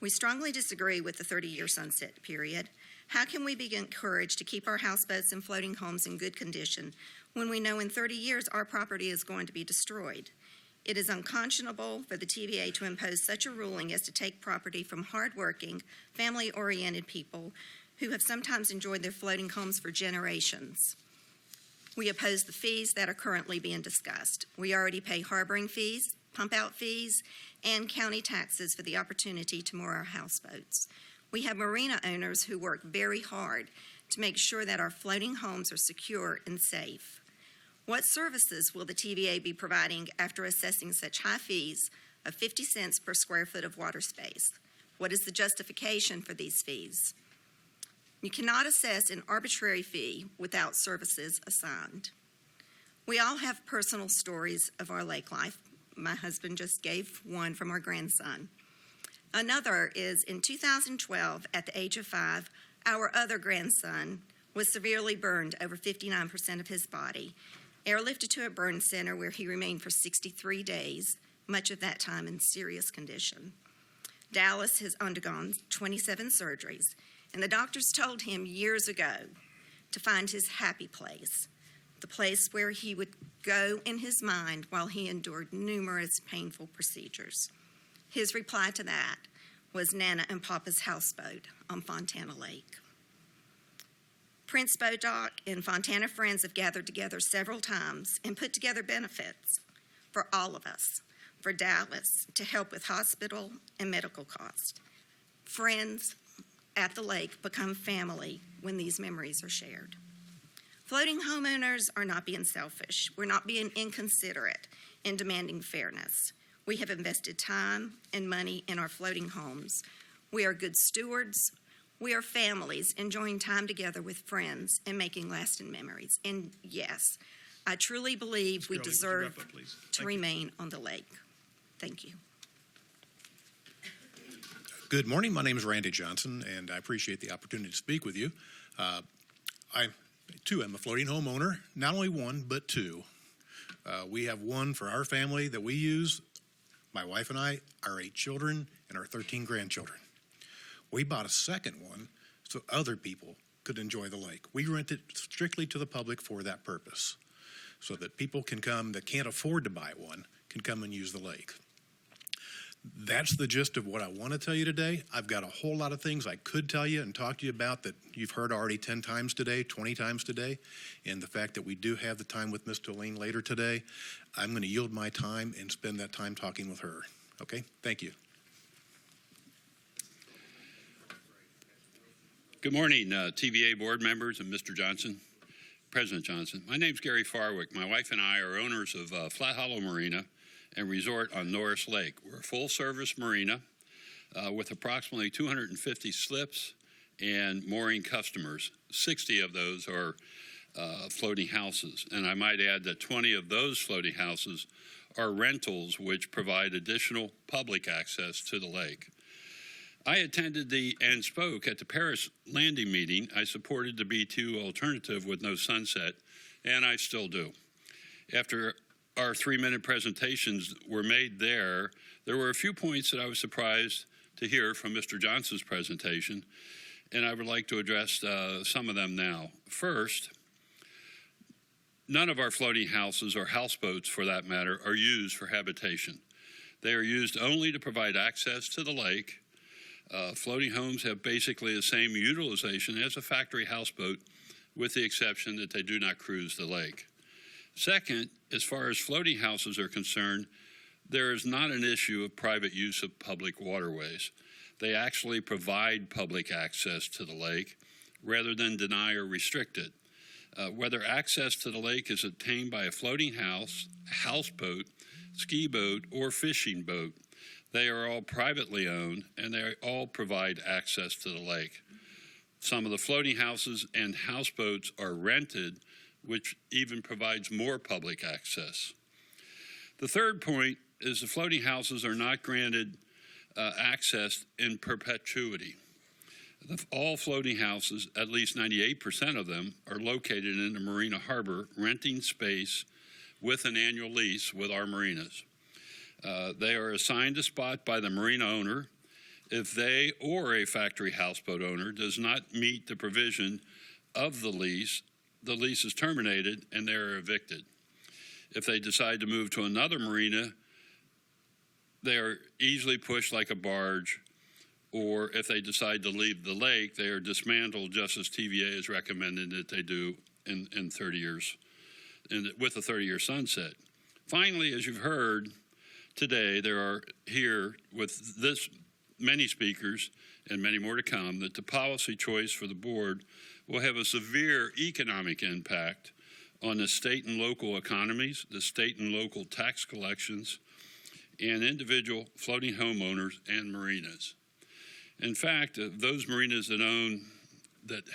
We strongly disagree with the 30-year sunset period. How can we be encouraged to keep our houseboats and floating homes in good condition when we know in 30 years our property is going to be destroyed? It is unconscionable for the TVA to impose such a ruling as to take property from hardworking, family-oriented people who have sometimes enjoyed their floating homes for generations. We oppose the fees that are currently being discussed. We already pay harboring fees, pump-out fees, and county taxes for the opportunity to moor our houseboats. We have marina owners who work very hard to make sure that our floating homes are secure and safe. What services will the TVA be providing after assessing such high fees of 50 cents per square foot of water space? What is the justification for these fees? You cannot assess an arbitrary fee without services assigned. We all have personal stories of our lake life. My husband just gave one from our grandson. Another is in 2012, at the age of 5, our other grandson was severely burned over 59% of his body, airlifted to a burn center where he remained for 63 days, much of that time in serious condition. Dallas has undergone 27 surgeries, and the doctors told him years ago to find his happy place, the place where he would go in his mind while he endured numerous painful procedures. His reply to that was Nana and Papa's houseboat on Fontana Lake. Prince Boat Dock and Fontana Friends have gathered together several times and put together benefits for all of us, for Dallas to help with hospital and medical costs. Friends at the lake become family when these memories are shared. Floating homeowners are not being selfish. We're not being inconsiderate in demanding fairness. We have invested time and money in our floating homes. We are good stewards. We are families enjoying time together with friends and making lasting memories. And yes, I truly believe we deserve to remain on the lake. Thank you. Good morning. My name is Randy Johnson, and I appreciate the opportunity to speak with you. I, too, am a floating home owner, not only one, but two. We have one for our family that we use, my wife and I, our 8 children, and our 13 grandchildren. We bought a second one so other people could enjoy the lake. We rent it strictly to the public for that purpose, so that people can come that can't afford to buy one can come and use the lake. That's the gist of what I want to tell you today. I've got a whole lot of things I could tell you and talk to you about that you've heard already 10 times today, 20 times today. And the fact that we do have the time with Ms. Tolene later today, I'm going to yield my time and spend that time talking with her. Okay? Thank you. Good morning, TVA board members and Mr. Johnson, President Johnson. My name's Gary Farwick. My wife and I are owners of Flat Hollow Marina and Resort on Norris Lake. We're a full-service marina with approximately 250 slips and mooring customers. 60 of those are floating houses, and I might add that 20 of those floating houses are rentals which provide additional public access to the lake. I attended and spoke at the Paris Landing meeting. I supported the B2 alternative with no sunset, and I still do. After our 3-minute presentations were made there were a few points that I was surprised to hear from Mr. Johnson's presentation, and I would like to address some of them now. First, none of our floating houses, or houseboats for that matter, are used for habitation. They are used only to provide access to the lake. Floating homes have basically the same utilization as a factory houseboat, with the exception that they do not cruise the lake. Second, as far as floating houses are concerned, there is not an issue of private use of public waterways. They actually provide public access to the lake rather than deny or restrict it. Whether access to the lake is obtained by a floating house, houseboat, ski boat, or fishing boat, they are all privately owned and they all provide access to the lake. Some of the floating houses and houseboats are rented, which even provides more public access. The third point is the floating houses are not granted access in perpetuity. All floating houses, at least 98% of them, are located in the marina harbor, renting space with an annual lease with our marinas. They are assigned a spot by the marina owner. If they or a factory houseboat owner does not meet the provision of the lease is terminated and they are evicted. If they decide to move to another marina, they are easily pushed like a barge, or if they decide to leave the lake, they are dismantled just as TVA has recommended that they do in 30 years, with a 30-year sunset. Finally, as you've heard today, there are here with this many speakers and many more to come, that the policy choice for the board will have a severe economic impact on the state and local economies, the state and local tax collections, and individual floating homeowners and marinas. In fact, those marinas that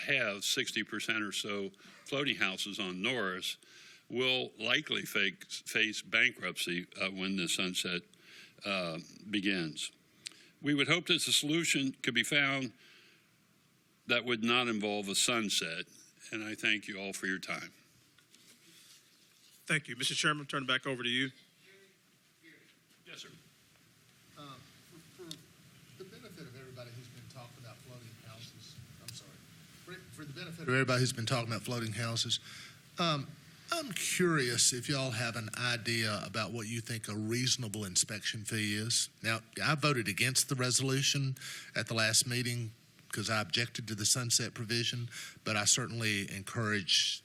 have 60% or so floating houses on Norris will likely face bankruptcy when the sunset begins. We would hope that the solution could be found that would not involve a sunset, and I thank you all for your time. Thank you. Mr. Chairman, turn it back over to you. Yes, sir. For the benefit of everybody who's been talking about floating houses, for the benefit of everybody who's been talking about floating houses, I'm curious if y'all have an idea about what you think a reasonable inspection fee is. Now, I voted against the resolution at the last meeting because I objected to the sunset provision, but I certainly encourage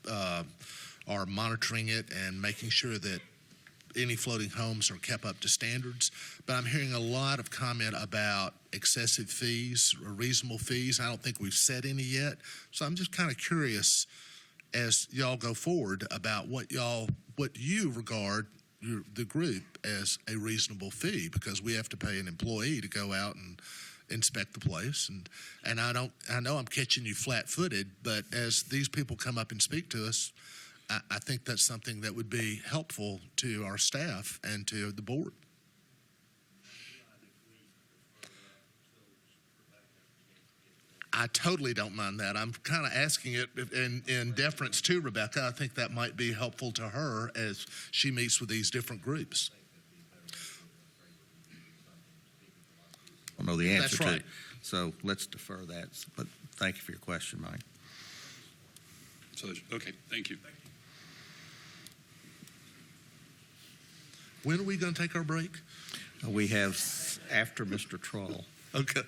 our monitoring it and making sure that any floating homes are kept up to standards. But I'm hearing a lot of comment about excessive fees or reasonable fees. I don't think we've set any yet. So I'm just kind of curious as y'all go forward about what you regard the group as a reasonable fee, because we have to pay an employee to go out and inspect the place. And I know I'm catching you flat-footed, but as these people come up and speak to us, I think that's something that would be helpful to our staff and to the board. I totally don't mind that. I'm kind of asking it in deference to Rebecca. I think that might be helpful to her as she meets with these different groups. I don't know the answer That's to right. it, so let's defer that. But thank you for your question, Mike. So, okay, thank you. When are we going to take our break? We have after Mr. Troll, Okay.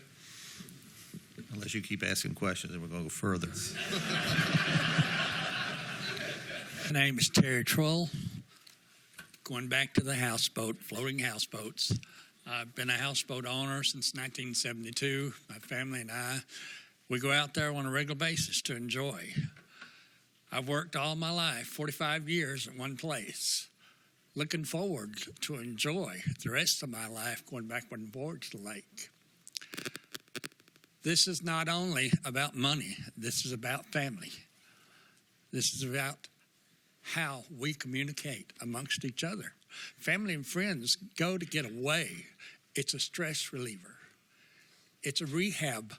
unless you keep asking questions, and we're going to go further. My name is Terry Troll. Going back to the houseboat, floating houseboats. I've been a houseboat owner since 1972. My family and I, we go out there on a regular basis to enjoy. I've worked all my life, 45 years at one place. Looking forward to enjoy the rest of my life going back and forward to the lake. This is not only about money. This is about family. This is about how we communicate amongst each other. Family and friends go to get away. It's a stress reliever. It's a rehab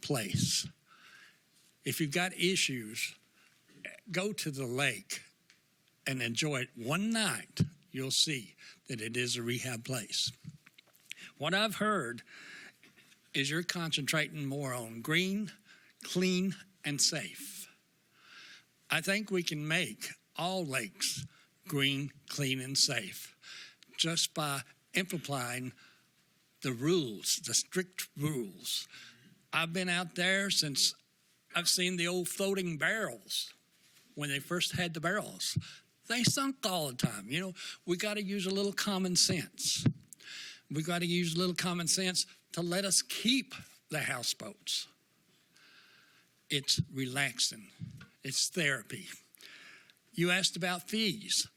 place. If you've got issues, go to the lake and enjoy it one night. You'll see that it is a rehab place. What I've heard is you're concentrating more on green, clean, and safe. I think we can make all lakes green, clean, and safe just by implementing the rules, the strict rules. I've been out there since I've seen the old floating barrels when they first had the barrels. They sunk all the time. You know, we got to use a little common sense. We got to use a little common sense to let us keep the houseboats. It's relaxing. It's therapy. You asked about fees.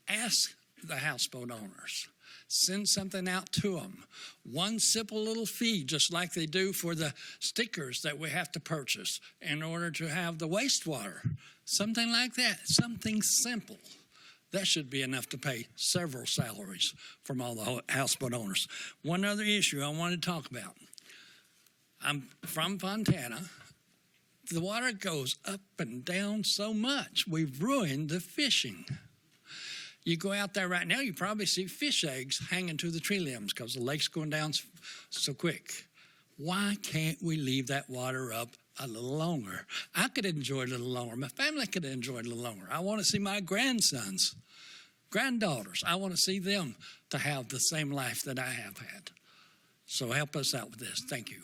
Ask the houseboat owners. Send something out to them. One simple little fee, just like they do for the stickers that we have to purchase in order to have the wastewater. Something like that, something simple. That should be enough to pay several salaries from all the houseboat owners. One other issue I want to talk about. I'm from Fontana. The water goes up and down so much. We've ruined the fishing. You go out there right now, you probably see fish eggs hanging to the tree limbs because the lake's going down so quick. Why can't we leave that water up a little longer? I could enjoy it a little longer. My family could enjoy it a little longer. I want to see my grandsons, granddaughters. I want to see them to have the same life that I have had. So help us out with this. Thank you.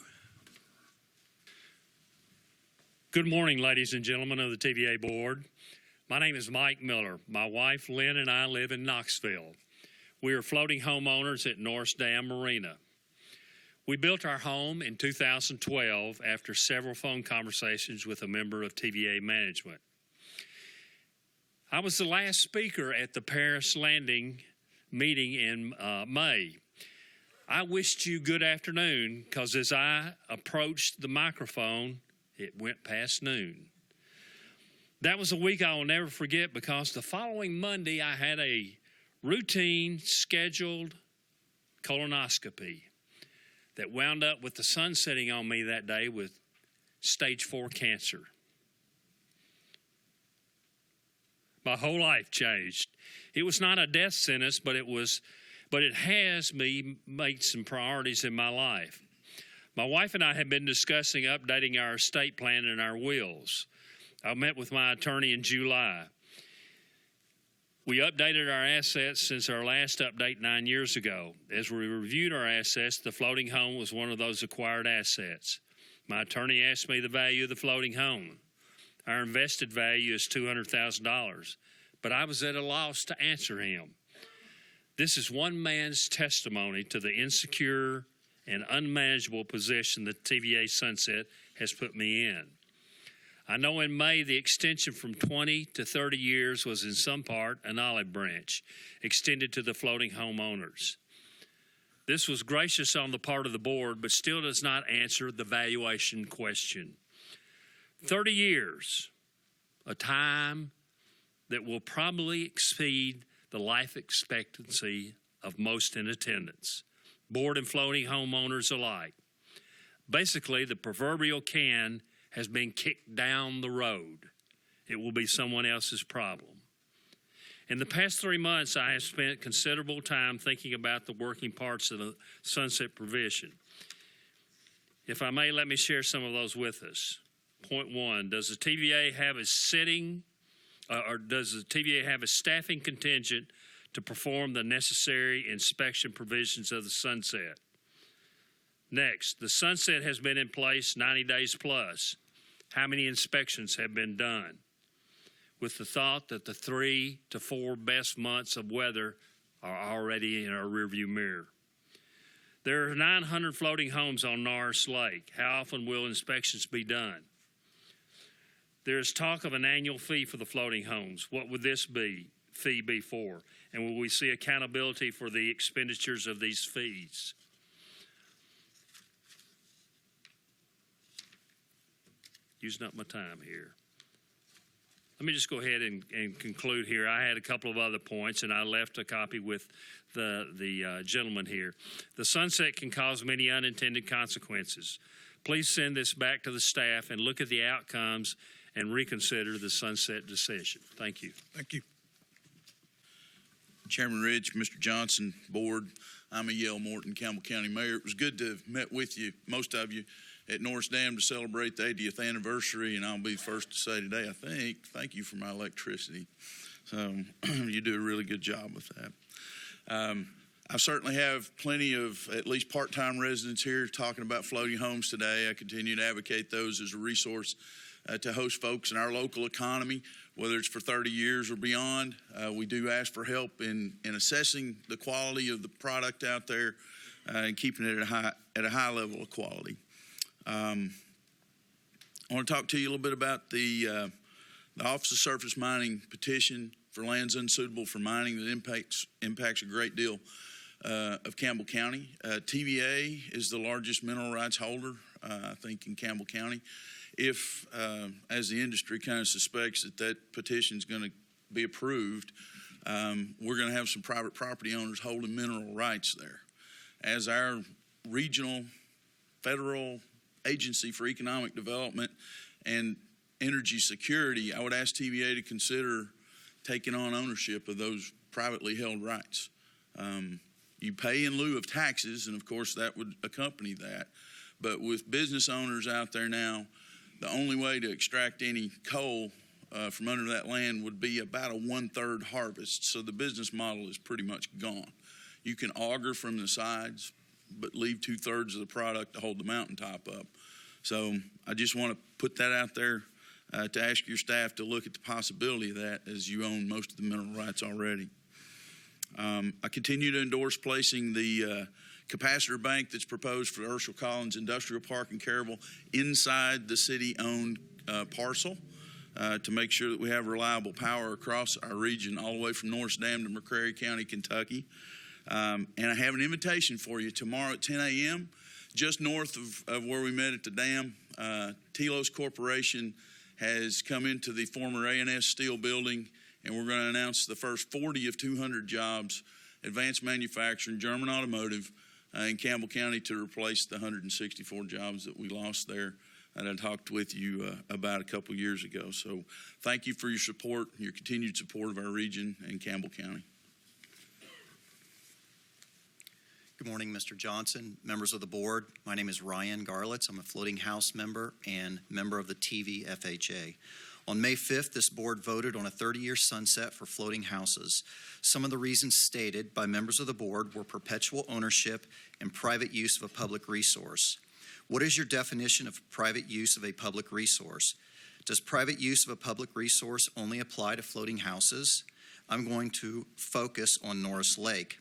Good morning, ladies and gentlemen of the TVA Board. My name is Mike Miller. My wife, Lynn, and I live in Knoxville. We are floating homeowners at Norris Dam Marina. We built our home in 2012 after several phone conversations with a member of TVA management. I was the last speaker at the Paris Landing meeting in May. I wished you good afternoon because as I approached the microphone, it went past noon. That was a week I will never forget because the following Monday I had a routine scheduled colonoscopy that wound up with the sun setting on me that day with stage 4 cancer. My whole life changed. It was not a death sentence, but it has me made some priorities in my life. My wife and I have been discussing updating our estate plan and our wills. I met with my attorney in July. We updated our assets since our last update 9 years ago. As we reviewed our assets, the floating home was one of those acquired assets. My attorney asked me the value of the floating home. Our invested value is $200,000, but I was at a loss to answer him. This is one man's testimony to the insecure and unmanageable position that TVA Sunset has put me in. I know in May the extension from 20 to 30 years was in some part an olive branch extended to the floating home owners. This was gracious on the part of the board, but still does not answer the valuation question. 30 years, a time that will probably exceed the life expectancy of most in attendance, board and floating homeowners alike. Basically, the proverbial can has been kicked down the road. It will be someone else's problem. In the past 3 months, I have spent considerable time thinking about the working parts of the sunset provision. If I may, let me share some of those with us. Point one, does the TVA have a staffing contingent to perform the necessary inspection provisions of the sunset? Next, the sunset has been in place 90 days plus. How many inspections have been done? With the thought that the 3 to 4 best months of weather are already in our rearview mirror. There are 900 floating homes on Norris Lake. How often will inspections be done? There is talk of an annual fee for the floating homes. What would this fee be for? And will we see accountability for the expenditures of these fees? Using up my time here. Let me just go ahead and conclude here. I had a couple of other points, and I left a copy with the gentleman here. The sunset can cause many unintended consequences. Please send this back to the staff and look at the outcomes and reconsider the sunset decision. Thank you. Thank you. Chairman Ritch, Mr. Johnson, Board, I'm a Yale Morton, Campbell County Mayor. It was good to have met with you, most of you, at Norris Dam to celebrate the 80th anniversary, and I'll be the first to say today, thank you for my electricity. So you do a really good job with that. I certainly have plenty of at least part-time residents here talking about floating homes today. I continue to advocate those as a resource to host folks in our local economy, whether it's for 30 years or beyond. We do ask for help in assessing the quality of the product out there and keeping it at a high level of quality. I want to talk to you a little bit about the Office of Surface Mining petition for lands unsuitable for mining that impacts a great deal of Campbell County. TVA is the largest mineral rights holder, I think, in Campbell County. If, as the industry kind of suspects that petition is going to be approved, we're going to have some private property owners holding mineral rights there. As our regional federal agency for economic development and energy security, I would ask TVA to consider taking on ownership of those privately held rights. You pay in lieu of taxes, and of course that would accompany that. But with business owners out there now, the only way to extract any coal from under that land would be about a 1/3 harvest. So the business model is pretty much gone. You can auger from the sides, but leave 2/3 of the product to hold the mountaintop up. So I just want to put that out there to ask your staff to look at the possibility of that, as you own most of the mineral rights already. I continue to endorse placing the capacitor bank that's proposed for Herschel Collins Industrial Park in Caryville inside the city-owned parcel to make sure that we have reliable power across our region all the way from Norris Dam to McCreary County, Kentucky. And I have an invitation for you tomorrow at 10 a.m. just north of where we met at the dam. Telos Corporation has come into the former A&S Steel building, and we're going to announce the first 40 of 200 jobs, advanced manufacturing, German automotive, in Campbell County to replace the 164 jobs that we lost there that I talked with you about a couple years ago. So thank you for your support, your continued support of our region and Campbell County. Good morning, Mr. Johnson, members of the board. My name is Marian Garlits. I'm a floating house member and member of the TVFHA. On May 5th, this board voted on a 30-year sunset for floating houses. Some of the reasons stated by members of the board were perpetual ownership and private use of a public resource. What is your definition of private use of a public resource? Does private use of a public resource only apply to floating houses? I'm going to focus on Norris Lake.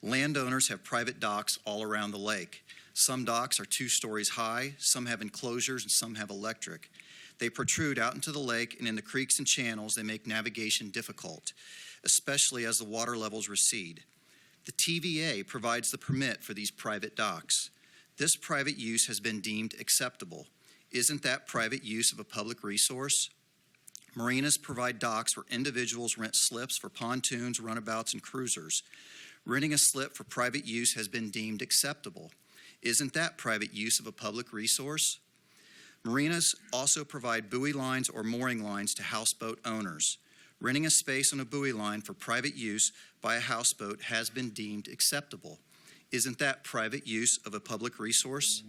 Landowners have private docks all around the lake. Some docks are 2 stories high, some have enclosures, and some have electric. They protrude out into the lake, and in the creeks and channels, they make navigation difficult, especially as the water levels recede. The TVA provides the permit for these private docks. This private use has been deemed acceptable. Isn't that private use of a public resource? Marinas provide docks where individuals rent slips for pontoons, runabouts, and cruisers. Renting a slip for private use has been deemed acceptable. Isn't that private use of a public resource? Marinas also provide buoy lines or mooring lines to houseboat owners. Renting a space on a buoy line for private use by a houseboat has been deemed acceptable. Isn't that private use of a public resource?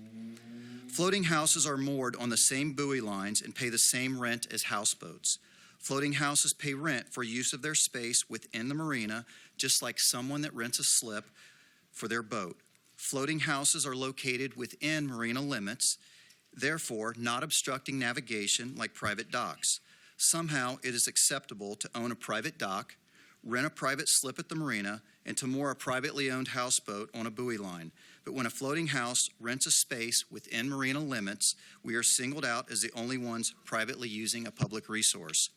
Floating houses are moored on the same buoy lines and pay the same rent as houseboats. Floating houses pay rent for use of their space within the marina, just like someone that rents a slip for their boat. Floating houses are located within marina limits, therefore not obstructing navigation like private docks. Somehow it is acceptable to own a private dock, rent a private slip at the marina, and to moor a privately owned houseboat on a buoy line. But when a floating house rents a space within marina limits, we are singled out as the only ones privately using a public resource.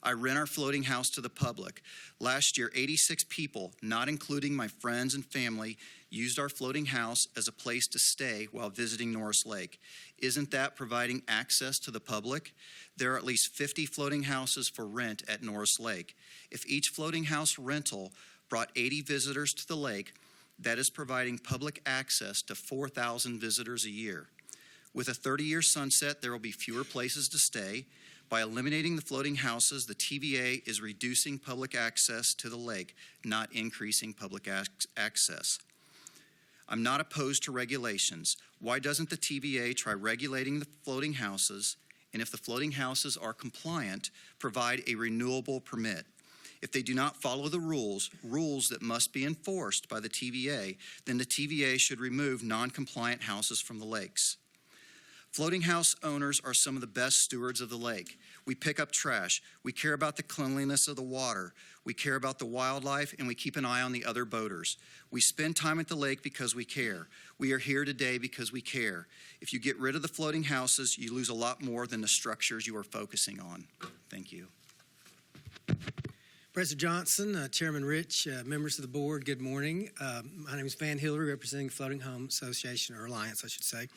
I rent our floating house to the public. Last year, 86 people, not including my friends and family, used our floating house as a place to stay while visiting Norris Lake. Isn't that providing access to the public? There are at least 50 floating houses for rent at Norris Lake. If each floating house rental brought 80 visitors to the lake, that is providing public access to 4,000 visitors a year. With a 30-year sunset, there will be fewer places to stay. By eliminating the floating houses, the TVA is reducing public access to the lake, not increasing public access. I'm not opposed to regulations. Why doesn't the TVA try regulating the floating houses, and if the floating houses are compliant, provide a renewable permit? If they do not follow the rules that must be enforced by the TVA, then the TVA should remove non-compliant houses from the lakes. Floating house owners are some of the best stewards of the lake. We pick up trash. We care about the cleanliness of the water. We care about the wildlife, and we keep an eye on the other boaters. We spend time at the lake because we care. We are here today because we care. If you get rid of the floating houses, you lose a lot more than the structures you are focusing on. Thank you. President Johnson, Chairman Ritch, members of the board, good morning. My name is Van Hillary, representing Floating Home Association, or Alliance, I should say.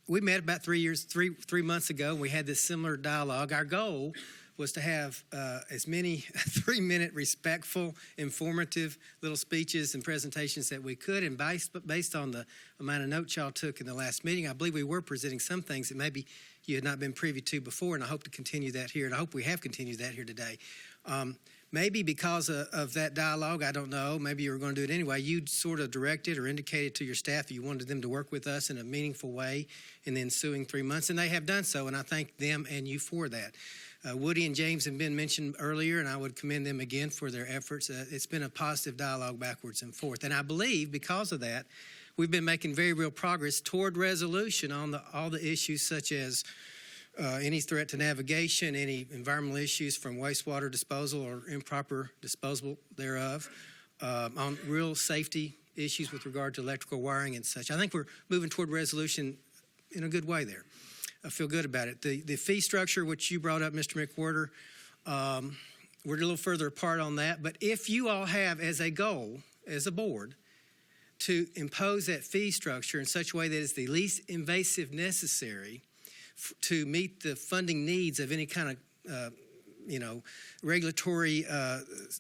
We met about 3 months ago, and we had this similar dialogue. Our goal was to have as many 3-minute, respectful, informative little speeches and presentations that we could. And based on the amount of notes y'all took in the last meeting, I believe we were presenting some things that maybe you had not been privy to before, and I hope to continue that here, and I hope we have continued that here today. Maybe because of that dialogue, I don't know, maybe you were going to do it anyway, you sort of directed or indicated to your staff that you wanted them to work with us in a meaningful way in the ensuing 3 months, and they have done so, and I thank them and you for that. Woody and James have been mentioned earlier, and I would commend them again for their efforts. It's been a positive dialogue backwards and forth, and I believe because of that, we've been making very real progress toward resolution on all the issues such as any threat to navigation, any environmental issues from wastewater disposal or improper disposal thereof, on real safety issues with regard to electrical wiring and such. I think we're moving toward resolution in a good way there. I feel good about it. The fee structure, which you brought up, Mr. McWhorter, we're a little further apart on that. But if you all have as a goal, as a board, to impose that fee structure in such a way that is the least invasive necessary to meet the funding needs of any kind of, regulatory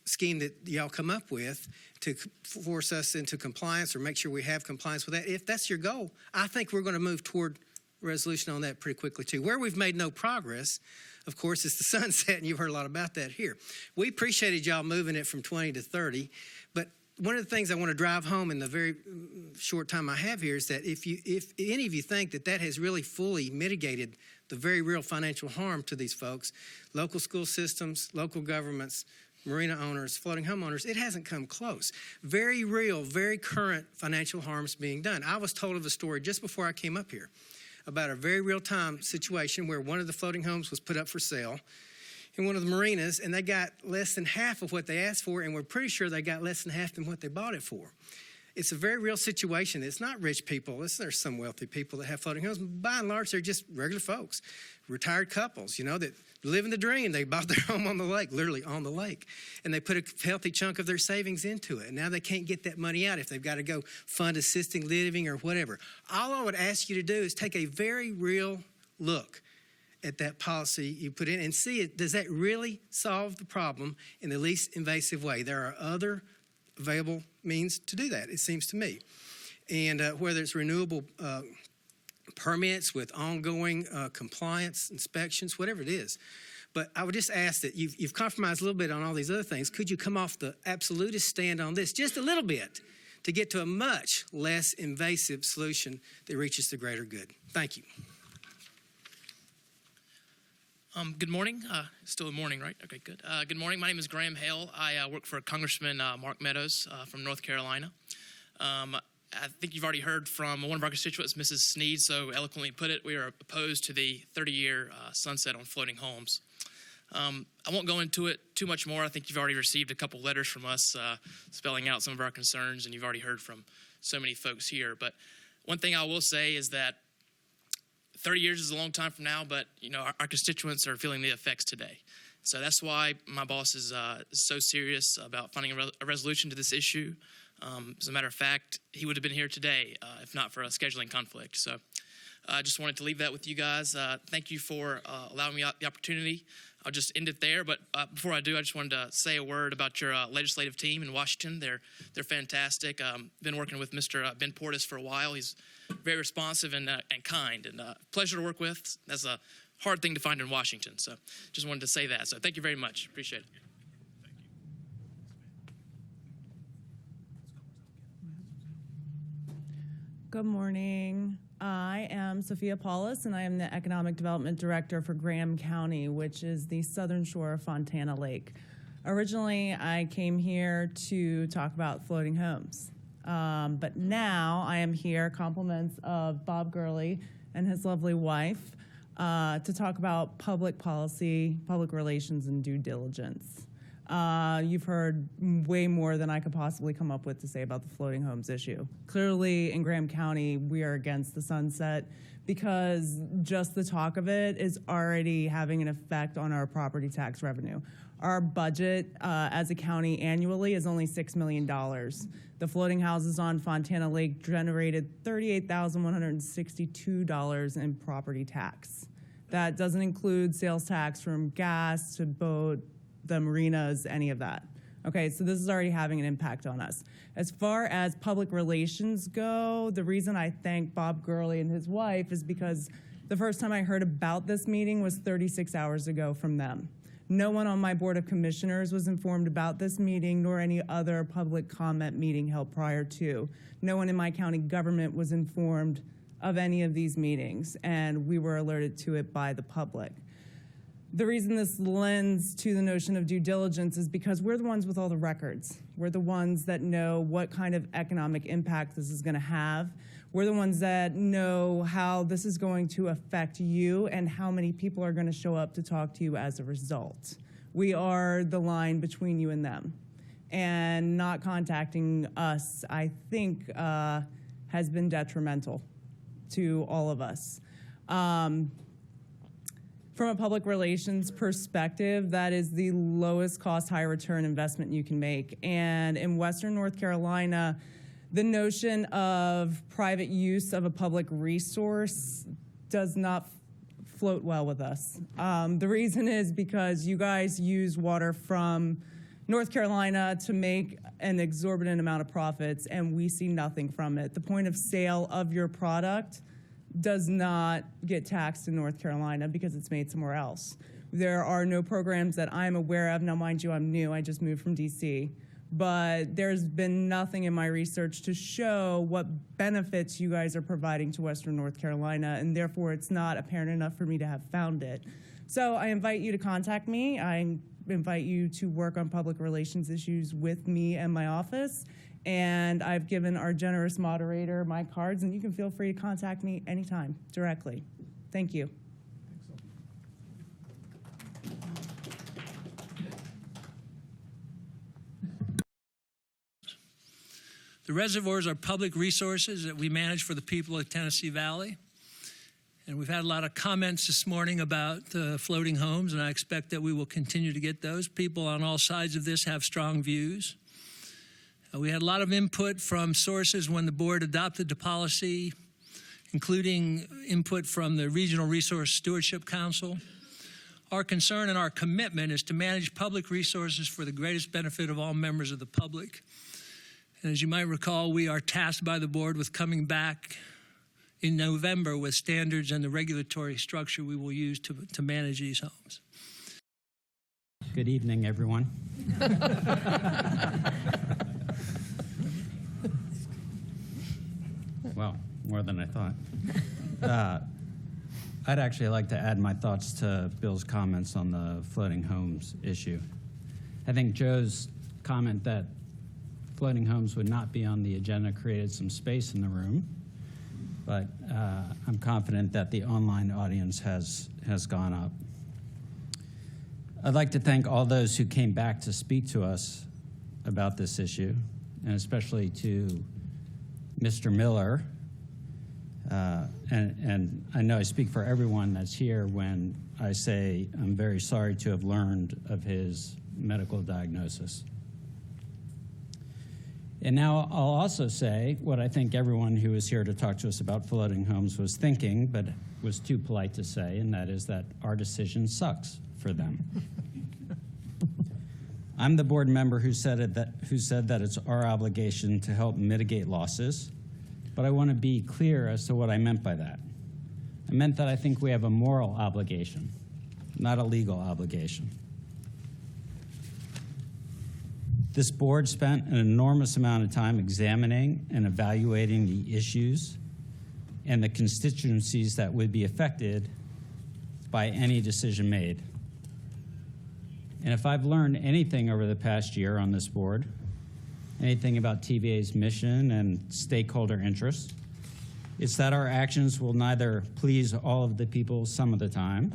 scheme that y'all come up with to force us into compliance or make sure we have compliance with that. If that's your goal, I think we're going to move toward resolution on that pretty quickly too. Where we've made no progress, of course, is the sunset, and you've heard a lot about that here. We appreciated y'all moving it from 20 to 30, but one of the things I want to drive home in the very short time I have here is that if any of you think that has really fully mitigated the very real financial harm to these folks, local school systems, local governments, marina owners, floating homeowners, it hasn't come close. Very real, very current financial harms being done. I was told of a story just before I came up here about a very real-time situation where one of the floating homes was put up for sale in one of the marinas, and they got less than half of what they asked for, and we're pretty sure they got less than half than what they bought it for. It's a very real situation. It's not rich people. There's some wealthy people that have floating homes. By and large, they're just regular folks, retired couples, that live in the dream. They bought their home on the lake, literally on the lake, and they put a healthy chunk of their savings into it. And now they can't get that money out if they've got to go fund assisted living or whatever. All I would ask you to do is take a very real look at that policy you put in and see it. Does that really solve the problem in the least invasive way? There are other available means to do that, it seems to me. And whether it's renewable permits with ongoing compliance inspections, whatever it is. But I would just ask that you've compromised a little bit on all these other things. Could you come off the absolutist stand on this just a little bit to get to a much less invasive solution that reaches the greater good? Thank you. Good morning. Still in morning, right? Okay, good. Good morning. My name is Graham Hale. I work for Congressman Mark Meadows from North Carolina. I think you've already heard from one of our constituents, Mrs. Snead, so eloquently put it. We are opposed to the 30-year sunset on floating homes. I won't go into it too much more. I think you've already received a couple letters from us spelling out some of our concerns, and you've already heard from so many folks here. But one thing I will say is that 30 years is a long time from now, but our constituents are feeling the effects today. So that's why my boss is so serious about finding a resolution to this issue. As a matter of fact, he would have been here today if not for a scheduling conflict. So I just wanted to leave that with you guys. Thank you for allowing me the opportunity. I'll just end it there. But before I do, I just wanted to say a word about your legislative team in Washington. They're fantastic. Been working with Mr. Ben Portis for a while. He's very responsive and kind, and pleasure to work with. That's a hard thing to find in Washington. So just wanted to say that. So thank you very much. Appreciate it. Good morning. I am Sophia Paulus, and I am the Economic Development Director for Graham County, which is the southern shore of Fontana Lake. Originally, I came here to talk about floating homes, but now I am here, compliments of Bob Girly and his lovely wife, to talk about public policy, public relations, and due diligence. You've heard way more than I could possibly come up with to say about the floating homes issue. Clearly, in Graham County, we are against the sunset because just the talk of it is already having an effect on our property tax revenue. Our budget as a county annually is only $6 million. The floating houses on Fontana Lake generated $38,162 in property tax. That doesn't include sales tax from gas to boat, the marinas, any of that. Okay, so this is already having an impact on us. As far as public relations go, the reason I thank Bob Girly and his wife is because the first time I heard about this meeting was 36 hours ago from them. No one on my Board of Commissioners was informed about this meeting, nor any other public comment meeting held prior to. No one in my county government was informed of any of these meetings, and we were alerted to it by the public. The reason this lends to the notion of due diligence is because we're the ones with all the records. We're the ones that know what kind of economic impact this is going to have. We're the ones that know how this is going to affect you and how many people are going to show up to talk to you as a result. We are the line between you and them. And not contacting us, I think, has been detrimental to all of us. From a public relations perspective, that is the lowest cost, high return investment you can make. And in Western North Carolina, the notion of private use of a public resource does not float well with us. The reason is because you guys use water from North Carolina to make an exorbitant amount of profits, and we see nothing from it. The point of sale of your product does not get taxed in North Carolina because it's made somewhere else. There are no programs that I'm aware of. Now, mind you, I'm new. I just moved from DC. But there's been nothing in my research to show what benefits you guys are providing to Western North Carolina, and therefore it's not apparent enough for me to have found it. So I invite you to contact me. I invite you to work on public relations issues with me and my office. And I've given our generous moderator my cards, and you can feel free to contact me anytime directly. Thank you. The reservoirs are public resources that we manage for the people of Tennessee Valley. And we've had a lot of comments this morning about floating homes, and I expect that we will continue to get those. People on all sides of this have strong views. We had a lot of input from sources when the board adopted the policy, including input from the Regional Resource Stewardship Council. Our concern and our commitment is to manage public resources for the greatest benefit of all members of the public. And as you might recall, we are tasked by the board with coming back in November with standards and the regulatory structure we will use to manage these homes. Good evening, everyone. Well, more than I thought. I'd actually like to add my thoughts to Bill's comments on the floating homes issue. I think Joe's comment that floating homes would not be on the agenda created some space in the room, but I'm confident that the online audience has gone up. I'd like to thank all those who came back to speak to us about this issue, and especially to Mr. Miller. And I know I speak for everyone that's here when I say I'm very sorry to have learned of his medical diagnosis. And now I'll also say what I think everyone who was here to talk to us about floating homes was thinking, but was too polite to say, and that is that our decision sucks for them. I'm the board member who said that it's our obligation to help mitigate losses, but I want to be clear as to what I meant by that. I meant that I think we have a moral obligation, not a legal obligation. This board spent an enormous amount of time examining and evaluating the issues and the constituencies that would be affected by any decision made. And if I've learned anything over the past year on this board, anything about TVA's mission and stakeholder interests, it's that our actions will neither please all of the people some of the time,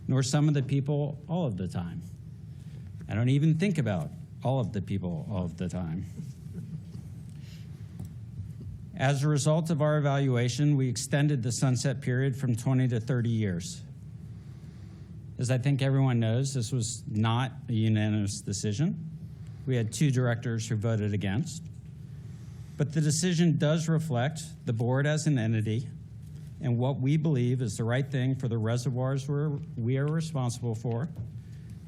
nor some of the people all of the time. I don't even think about all of the people all of the time. As a result of our evaluation, we extended the sunset period from 20 to 30 years. As I think everyone knows, this was not a unanimous decision. We had 2 directors who voted against. But the decision does reflect the board as an entity and what we believe is the right thing for the reservoirs we are responsible for,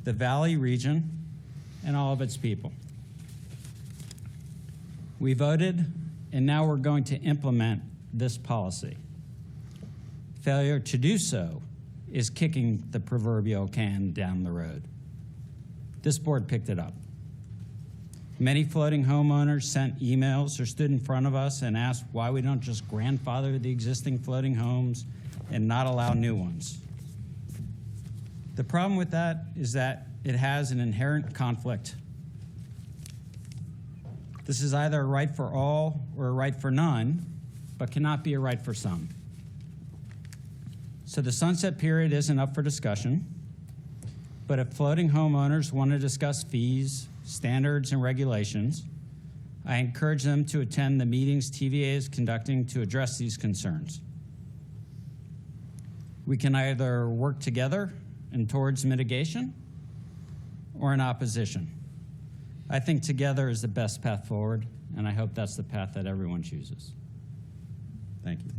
the Valley region, and all of its people. We voted, and now we're going to implement this policy. Failure to do so is kicking the proverbial can down the road. This board picked it up. Many floating homeowners sent emails or stood in front of us and asked why we don't just grandfather the existing floating homes and not allow new ones. The problem with that is that it has an inherent conflict. This is either a right for all or a right for none, but cannot be a right for some. So the sunset period isn't up for discussion, but if floating homeowners want to discuss fees, standards, and regulations, I encourage them to attend the meetings TVA is conducting to address these concerns. We can either work together and towards mitigation or in opposition. I think together is the best path forward, and I hope that's the path that everyone chooses. Thank you.